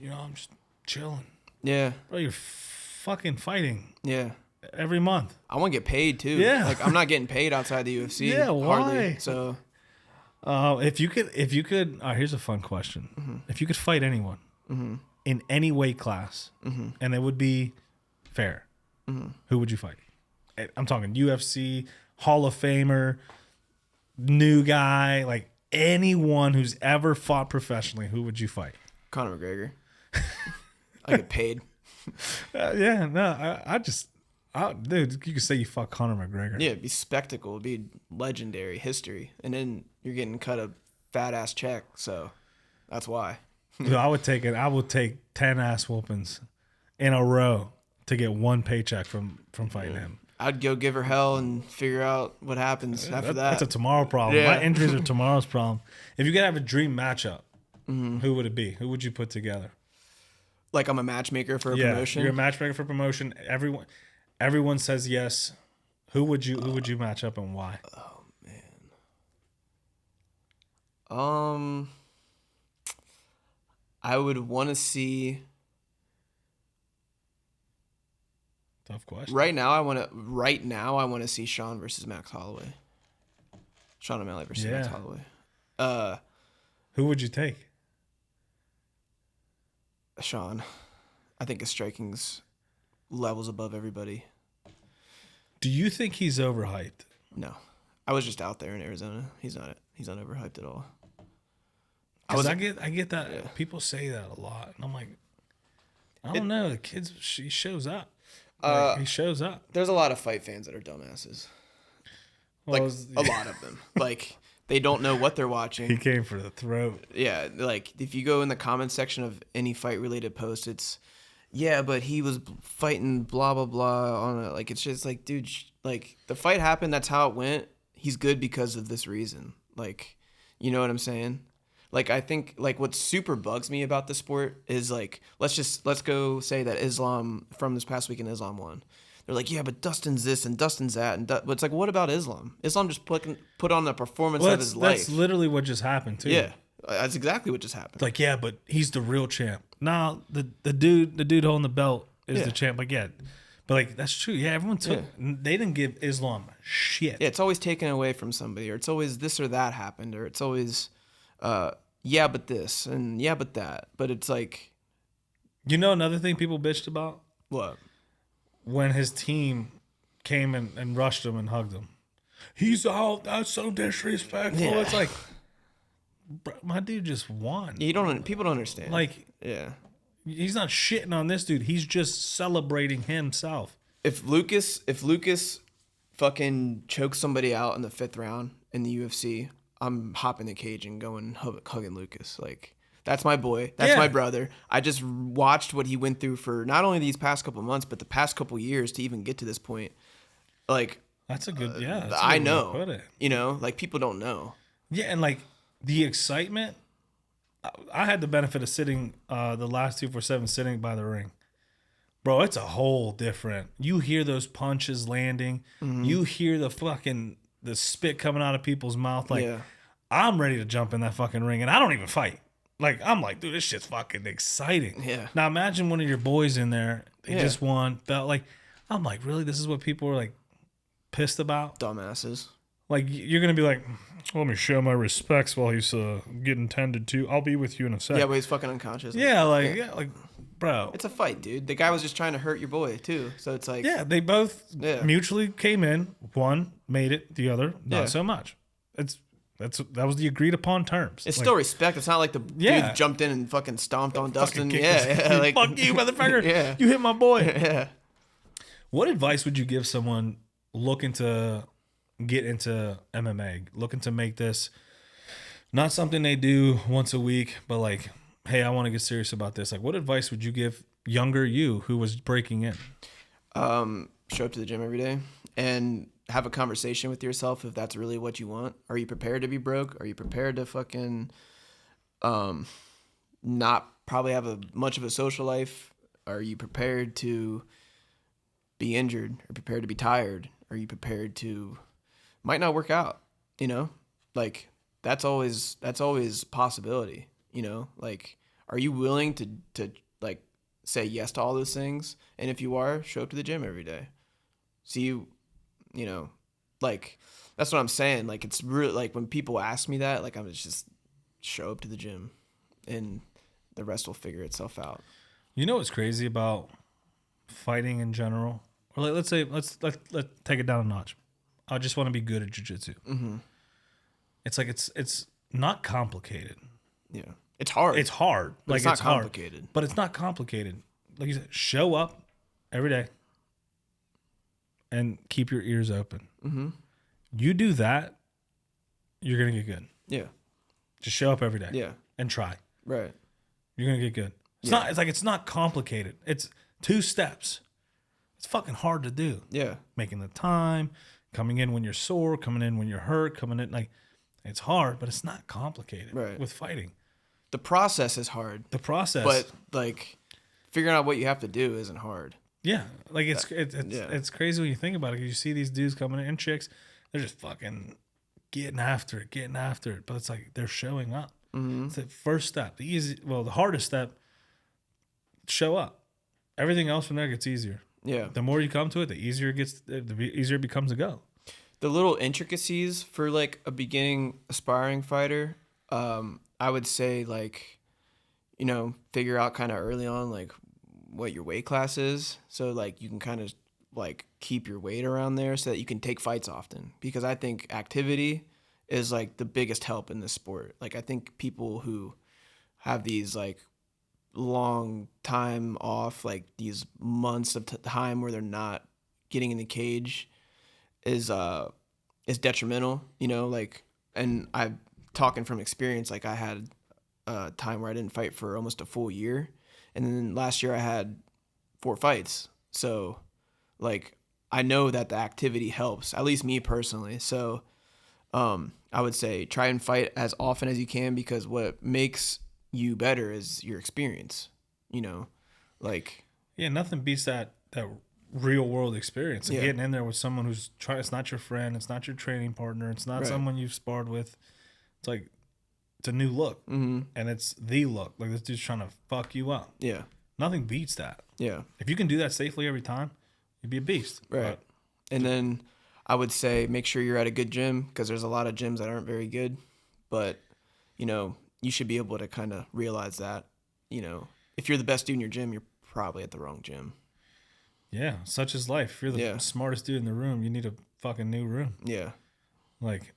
chilling. Yeah. Bro, you're fucking fighting. Yeah. Every month. I want to get paid too. Yeah. Like, I'm not getting paid outside the UFC. Yeah, why? Hardly. So. If you could, here's a fun question. Mm-hmm. If you could fight anyone in any weight class, and it would be fair, who would you fight? I'm talking UFC, Hall of Famer, new guy, like anyone who's ever fought professionally. Who would you fight? Conor McGregor. I get paid. Yeah, no, dude, you could say you fuck Conor McGregor. Yeah, it'd be spectacle. It'd be legendary history. And then you're getting cut a fat ass check. So that's why. Dude, I would take 10 ass whoopings in a row to get one paycheck from fighting him. I'd go give her hell and figure out what happens after that. That's a tomorrow problem. Yeah. My injuries are tomorrow's problem. If you could have a dream matchup, who would it be? Who would you put together? Like, I'm a matchmaker for a promotion? You're a matchmaker for promotion. Everyone says yes. Who would you match up and why? Oh, man. I would want to see. Tough question. Right now, I want to see Sean versus Max Holloway. Sean O'Malley versus Max Holloway. Who would you take? Sean. I think his striking's levels above everybody. Do you think he's overhyped? No. I was just out there in Arizona. He's not overhyped at all. I get that. Yeah. People say that a lot, and I'm like, I don't know. The kid, he shows up. He shows up. There's a lot of fight fans that are dumbasses. Well, like, a lot of them. Like, they don't know what they're watching. He came for the throat. Yeah, like, if you go in the comment section of any fight-related post, it's, yeah, but he was fighting blah, blah, blah on it. Like, it's just like, dude, like, the fight happened. That's how it went. He's good because of this reason. Like, you know what I'm saying? Like, I think, like, what super bugs me about the sport is, like, let's go say that Islam, from this past weekend, Islam won. They're like, yeah, but Dustin's this and Dustin's that. But it's like, what about Islam? Islam just put on the performance of his life. That's literally what just happened, too. Yeah, that's exactly what just happened. Like, yeah, but he's the real champ. Nah, the dude holding the belt is the champ. Like, yeah. But, like, that's true. Yeah, everyone took... Yeah. They didn't give Islam shit. Yeah, it's always taken away from somebody, or it's always this or that happened, or it's always... yeah, but this, and yeah, but that. But it's like... You know another thing people bitched about? What? When his team came and rushed him and hugged him. He's out. That's so disrespectful. Yeah. It's like, bro, my dude just won. People don't understand. Like, yeah, he's not shitting on this dude. He's just celebrating himself. If Lucas fucking chokes somebody out in the 5th round in the UFC, I'm hopping the cage and going hugging Lucas. Like, that's my boy. That's my brother. I just watched what he went through for not only these past couple months, but the past couple years to even get to this point. Like, that's a good, I know. Put it. You know, like, people don't know. Yeah, and like the excitement. I had the benefit of sitting the last 247 sitting by the ring. Bro, it's a whole different. You hear those punches landing. Mm-hmm. You hear the spit coming out of people's mouth. Like, I'm ready to jump in that fucking ring, and I don't even fight. Like, I'm like, dude, this shit's fucking exciting. Yeah. Now imagine one of your boys in there. They just won. Felt like, I'm like, really? This is what people are like pissed about? Dumbasses. Like you're gonna be like, let me show my respects while he's getting tended to. I'll be with you in a sec. Yeah, but he's fucking unconscious. Yeah, like bro. It's a fight, dude. The guy was just trying to hurt your boy too. So it's like, Yeah, they both Yeah. mutually came in. One made it, the other not Yeah. so much. That was the agreed upon terms. it's Like, still respect. It's not like the Yeah. dude jumped in and fucking stomped on Dustin. kicked Yeah, his- yeah, like fuck you, motherfucker. Yeah. You hit my boy. yeah. What advice would you give someone looking to get into MMA, looking to make this not something they do once a week, but like, hey, I want to get serious about this? Like, what advice would you give younger you who was breaking in? Show up to the gym every day and have a conversation with yourself if that's really what you want. Are you prepared to be broke? Are you prepared to fucking not probably have much of a social life? Are you prepared to be injured or prepared to be tired? Are you prepared to might not work out, you know? Like that's always possibility, you know? Like are you willing to like say yes to all those things? And if you are, show up to the gym every day. See you know, like that's what I'm saying. Like it's really like when people ask me that, like I'm just show up to the gym and the rest will figure itself out. You know what's crazy about fighting in general? Or like, let's take it down a notch. I just want to be good at jiu-jitsu. Mm-hmm. It's like it's not complicated. Yeah, it's hard. It's hard. But like it's not hard, complicated. but it's not complicated. Like you said, show up every day and keep your ears open. Mm-hmm. You do that, you're gonna get good. Yeah, just show up every day. Yeah, and try. Right. You're gonna get good. It's not complicated. It's 2 steps. It's fucking hard to do. Yeah. Making the time, coming in when you're sore, coming in when you're hurt, coming in like it's hard, but it's not complicated. Right. With fighting. The process is hard. The process. But like figuring out what you have to do isn't hard. Yeah. Like it's crazy when you think about it, 'cause you see these dudes coming in and chicks, they're just fucking getting after it. But it's like they're showing up. Mm-hmm. It's the first step. The hardest step, show up. Everything else from there gets easier. Yeah. The more you come to it, the easier it becomes to go. The little intricacies for like a beginning aspiring fighter, I would say like, you know, figure out kind of early on like what your weight class is. So like you can kind of like keep your weight around there so that you can take fights often. Because I think activity is like the biggest help in this sport. Like I think people who have these like long time off, like these months of time where they're not getting in the cage is detrimental, you know, like, and I'm talking from experience, like I had a time where I didn't fight for almost a full year. And then last year I had 4 fights. So like, I know that the activity helps, at least me personally. So, I would say try and fight as often as you can, because what makes you better is your experience, you know, like. Yeah. Nothing beats that real world experience and Yeah. getting in there with someone who's trying. It's not your friend. It's not your training partner. It's not Right. someone you've sparred with. It's like, it's a new look, and it's the look. Like this dude's trying to fuck you up. Yeah. Nothing beats that. Yeah. If you can do that safely every time, you'd be a beast. Right. And then I would say make sure you're at a good gym, because there's a lot of gyms that aren't very good, but you know, you should be able to kind of realize that, you know, if you're the best dude in your gym, you're probably at the wrong gym. Yeah, such is life. If you're the smartest dude in the room, you need a fucking new room. Yeah. Like,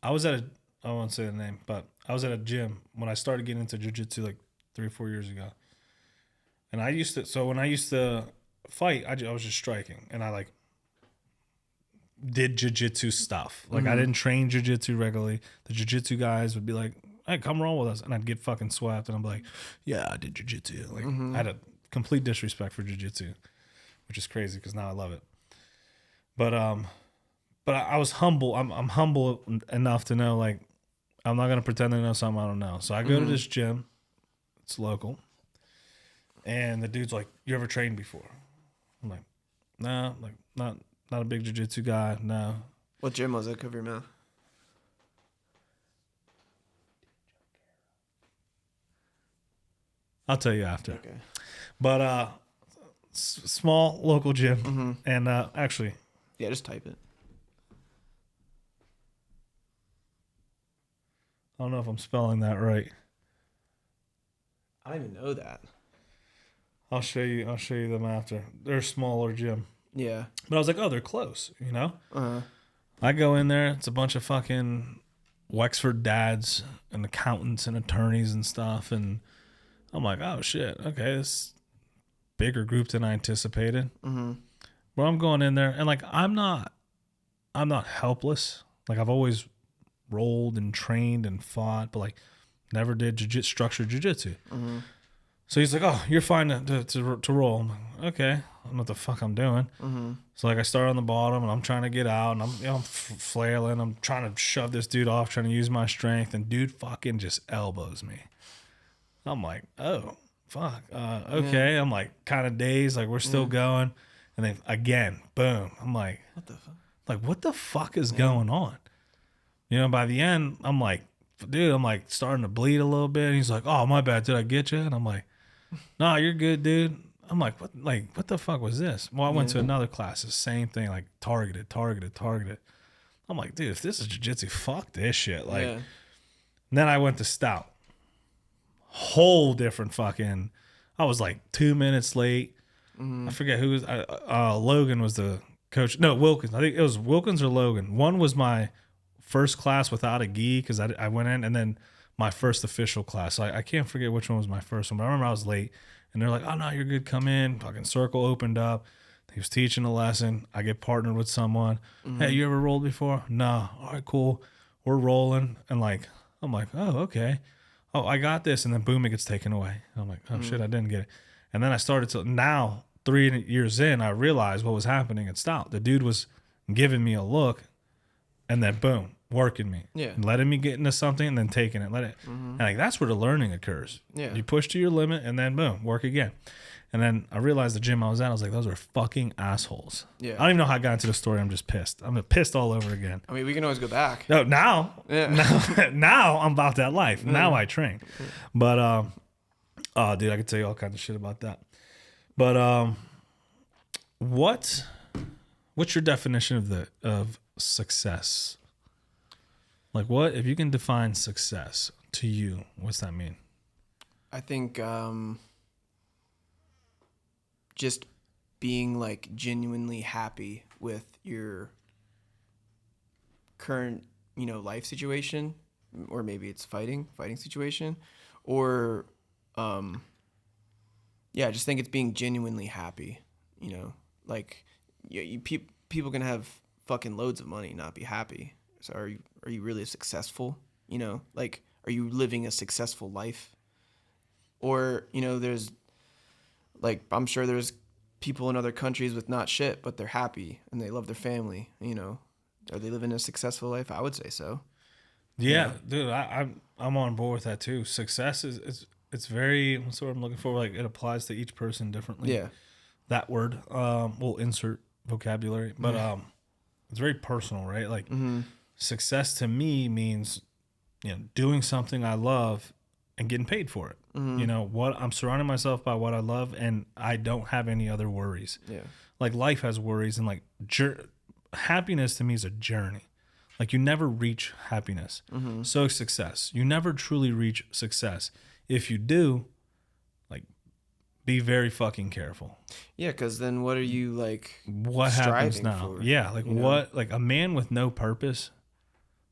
I won't say the name, but I was at a gym when I started getting into jiu-jitsu like 3 or 4 years ago. And when I used to fight, I was just striking. And I like did jiu-jitsu stuff. Like I didn't train jiu-jitsu regularly. The jiu-jitsu guys would be like, hey, come roll with us. And I'd get fucking swept. And I'm like, yeah, I did jiu-jitsu. Like I had a complete disrespect for jiu-jitsu, which is crazy because now I love it. But I was humble. I'm humble enough to know, like, I'm not going to pretend to know something I don't know. So I go to this gym. It's local. And the dude's like, you ever trained before? I'm like, no, like not a big jiu-jitsu guy. No. What gym was it? Cover your mouth. I'll tell you after. Okay. But small local gym. And actually, Yeah, just type it. I don't know if I'm spelling that right. I don't even know that. I'll show you them after. They're a smaller gym. Yeah. But I was like, oh, they're close, you know? Uh-huh. I go in there, it's a bunch of fucking Wexford dads and accountants and attorneys and stuff. And I'm like, oh shit, okay, this bigger group than I anticipated. Mm-hmm. But I'm going in there and like I'm not helpless. Like I've always rolled and trained and fought, but like never did structured jiu-jitsu. Mm-hmm. So he's like, oh, you're fine to roll. I'm like, okay, I don't know what the fuck I'm doing. Mm-hmm. So like I start on the bottom and I'm trying to get out and I'm flailing. I'm trying to shove this dude off, trying to use my strength, and dude fucking just elbows me. I'm like, oh, fuck. Okay. Yeah. I'm like kind of dazed, like we're still going. And then again, boom. I'm like, what the fuck? Like, what the fuck is going on? You know, by the end, I'm like, dude, I'm like starting to bleed a little bit. And he's like, oh, my bad. Did I get you? And I'm like, nah, you're good, dude. I'm like, what the fuck was this? Well, I went to another class, the same thing, like targeted. I'm like, dude, if this is jiu-jitsu, fuck this shit. Like, and then I went to Stout. Whole different fucking, I was like 2 minutes late. Mm-hmm. I forget who was, Logan was the coach. No, Wilkins. I think it was Wilkins or Logan. One was my first class without a gi because I went in, and then my first official class. So I can't forget which one was my first one, but I remember I was late. And they're like, oh, no, you're good. Come in. Fucking circle opened up. He was teaching a lesson. I get partnered with someone. Mm-hmm. Hey, you ever rolled before? No. All right, cool. We're rolling. And like, I'm like, oh, okay. Oh, I got this. And then boom, it gets taken away. I'm like, oh, shit, I didn't get it. And then I started to, now 3 years in, I realized what was happening at Stout. The dude was giving me a look and then boom, working me. Yeah. Letting me get into something and then taking it. And like, that's where the learning occurs. Yeah. You push to your limit and then boom, work again. And then I realized the gym I was at, I was like, those are fucking assholes. Yeah. I don't even know how I got into the story. I'm just pissed. I'm pissed all over again. I mean, we can always go back. No, now I'm about that life. Now I train. But, oh, dude, I could tell you all kinds of shit about that. But, what's your definition of success? Like, what, if you can define success to you, what's that mean? I think, just being like genuinely happy with your current, life situation, or maybe it's fighting situation, or, I just think it's being genuinely happy, like people can have fucking loads of money, not be happy. So are you really successful? Like, are you living a successful life? Or, there's like, I'm sure there's people in other countries with not shit, but they're happy and they love their family. Are they living a successful life? I would say so. Yeah, dude, I'm on board with that too. Success is it's very, what's the word I'm looking for? Like, it applies to each person differently. Yeah. That word, we'll insert vocabulary, but it's very personal, right? Like, success to me means, doing something I love and getting paid for it. What I'm surrounding myself by what I love, and I don't have any other worries. Yeah. Like, life has worries, and like happiness to me is a journey. Like, you never reach happiness. So success, you never truly reach success. If you do, like, be very fucking careful. Yeah, because then what are you, like, what happens now? For, yeah, like, what, like, a man with no purpose,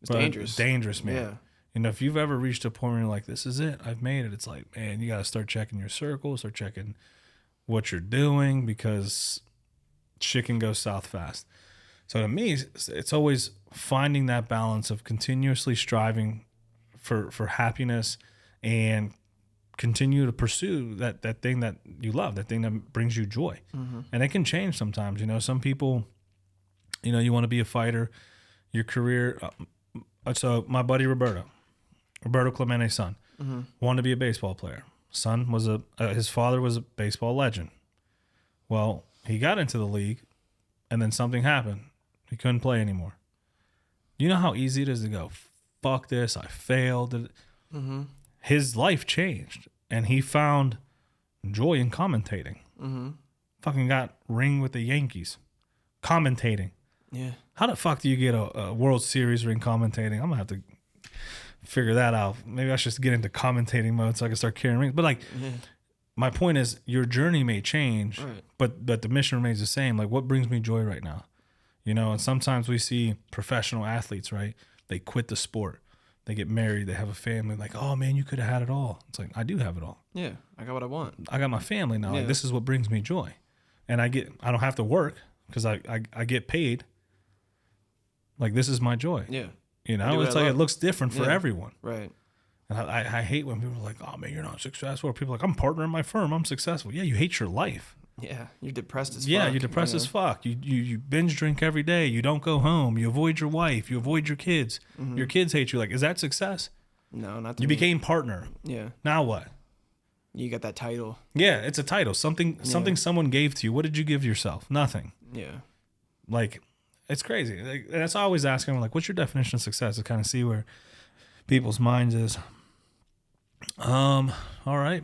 it's dangerous. Dangerous, man. Yeah. If you've ever reached a point where you're like, this is it, I've made it, it's like, man, you got to start checking your circle, start checking what you're doing, because shit can go south fast. So to me, it's always finding that balance of continuously striving for happiness and continue to pursue that thing that you love, that thing that brings you joy. And it can change sometimes. Some people, you want to be a fighter, your career. So my buddy Roberto Clemente's son, wanted to be a baseball player. Son was his father was a baseball legend. Well, he got into the league, and then something happened. He couldn't play anymore. You know how easy it is to go, fuck this, I failed. His life changed, and he found joy in commentating. Fucking got ring with the Yankees, commentating. Yeah. How the fuck do you get a World Series ring commentating? I'm gonna have to figure that out. Maybe I should just get into commentating mode so I can start carrying rings. But like, my point is, your journey may change, Right. but the mission remains the same. Like, what brings me joy right now? You know, and sometimes we see professional athletes, right? They quit the sport, they get married, they have a family. Like, oh man, you could have had it all. It's like, I do have it all. Yeah, I got what I want. I got my family now. Yeah. Like, this is what brings me joy, and I don't have to work because I get paid. Like, this is my joy. Yeah. You do know, what it's I like love. it looks different for Yeah. everyone. Right. And I hate when people are like, oh man, you're not successful. Or people are like, I'm partner in my firm, I'm successful. Yeah, you hate your life. Yeah, you're depressed as fuck. Yeah, you're depressed as fuck. You binge drink every day. You don't go home. You avoid your wife. You avoid your kids. Your kids hate you. Like, is that success? No, not to You me. became partner. Yeah, Now what? you got that title. Yeah, it's a title. Something someone gave to you. What did you give yourself? Nothing. Yeah. Like, it's crazy. Like, and that's always asking, like, what's your definition of success? To kind of see where people's minds is. All right.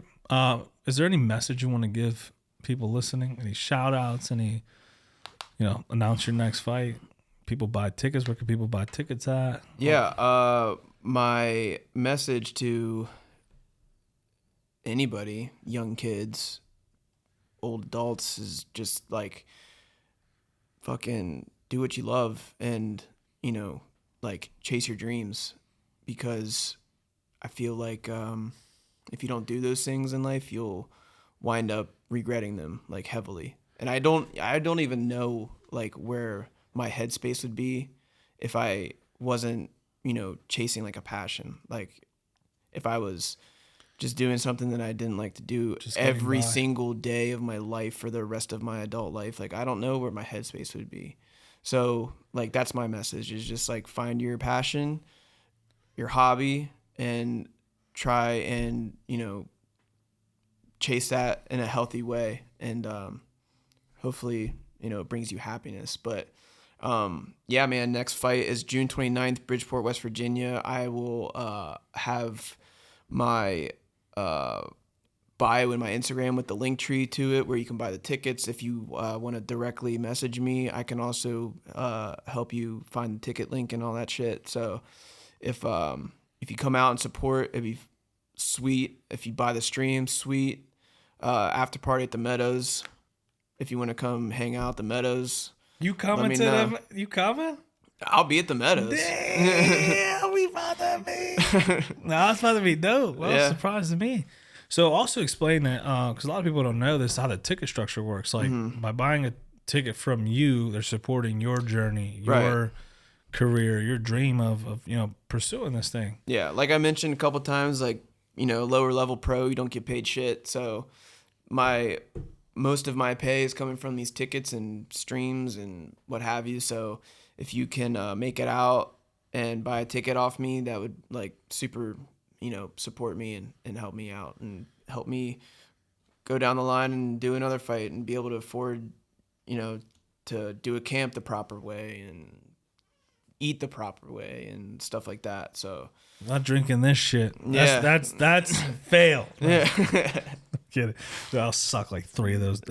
Is there any message you want to give people listening? Any shout outs? Any, announce your next fight? People buy tickets. Where can people buy tickets at? Yeah. My message to anybody, young kids, old adults, is just like, fucking do what you love and, like, chase your dreams, because I feel like if you don't do those things in life, you'll wind up regretting them, like, heavily. And I don't even know, like, where my headspace would be if I wasn't, chasing, like, a passion. Like, if I was just doing something that I didn't like to do every single day of my life for the rest of my adult life, like, I don't know where my headspace would be. So, like, that's my message, is just, like, find your passion, your hobby, and try and, chase that in a healthy way. And hopefully, it brings you happiness. But yeah, man, next fight is June 29th, Bridgeport, West Virginia. I will have my bio in my Instagram with the link tree to it, where you can buy the tickets. If you want to directly message me, I can also help you find the ticket link and all that shit. So if you come out and support, it'd be sweet. If you buy the stream, sweet. After party at the Meadows. If you want to come hang out at the Meadows, You coming to them? You coming? I'll be at the Meadows. Damn, we about to be. No, it's about to be dope. Well, Yeah. surprise to me. So also explain that, because a lot of people don't know this, how the ticket structure works. Like, by buying a ticket from you, they're supporting your journey, your career, your dream of pursuing this thing. Yeah, like I mentioned a couple times, like, lower level pro, you don't get paid shit. So most of my pay is coming from these tickets and streams and what have you. So if you can make it out and buy a ticket off me, that would, like, super, support me and help me out and help me go down the line and do another fight and be able to afford, to do a camp the proper way and eat the proper way and stuff like that. So Not drinking this shit. Yeah. That's fail. yeah, Get it? Dude, I'll suck like 3 of those.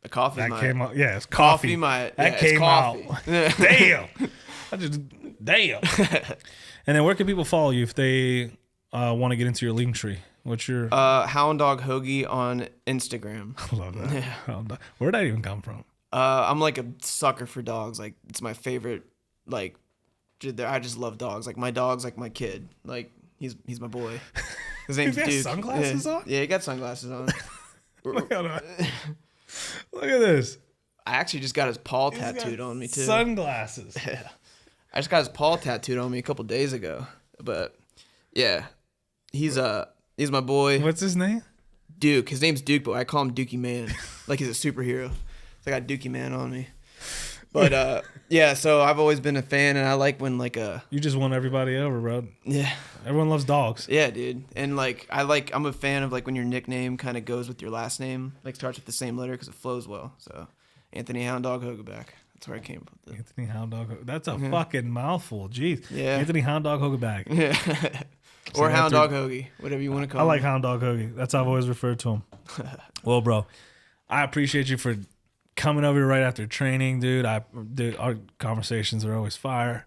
a coffee. That my, came out. Yeah, it's coffee. That came out. Damn. Damn. And then where can people follow you if they want to get into your link tree? What's your Hound Dog Hoagie on Instagram. I love that. Yeah. Where'd that even come from? I'm like a sucker for dogs. Like, it's my favorite. Like, I just love dogs. Like, my dog's like my kid. Like, he's my boy. His name's He's got Duke. sunglasses on? Yeah, he got sunglasses on. Look at this. I actually just got his paw tattooed on me too. Sunglasses. Yeah. I just got his paw tattooed on me a couple days ago. But yeah, he's my boy. What's his name? Duke. His name's Duke, but I call him Dookie Man. Like, he's a superhero. So I got Dookie Man on me. But yeah, so I've always been a fan, and I like when, like, You just won everybody over, bro. yeah. Everyone loves dogs. Yeah, dude. And, like, I'm a fan of, like, when your nickname kind of goes with your last name, like, starts with the same letter because it flows well. So Anthony Hound Dog Hogeback. That's where I came up with it. Anthony Hound Dog. That's a fucking mouthful. Jeez. Yeah. Anthony Hound Dog Hogeback. Yeah. Or Hound Dog Hoagie, whatever you want to call I him. like Hound Dog Hoagie. That's how I've always referred to him. Well, bro, I appreciate you for coming over here right after training, dude. Our conversations are always fire.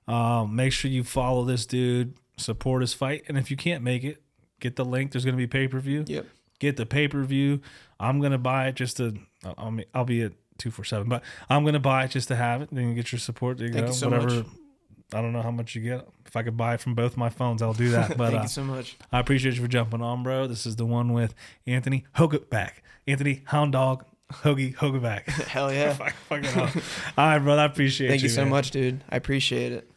Make sure you follow this dude. support his fight. And if you can't make it, get the link. There's going to be pay-per-view. Yep. Get the pay-per-view. I'm going to buy it just to, I'll be at 247, but I'm going to buy it just to have it. Then you get your support. There you Thank go. you so Whatever. much. I don't know how much you get. If I could buy it from both my phones, I'll do that. But Thank you so much. I appreciate you for jumping on, bro. This is the one with Anthony Hogeback. Anthony Hound Dog Hogeback. Hell yeah. Fucking hell. All right, brother. I appreciate you. Thank you so man. much, dude. I appreciate it.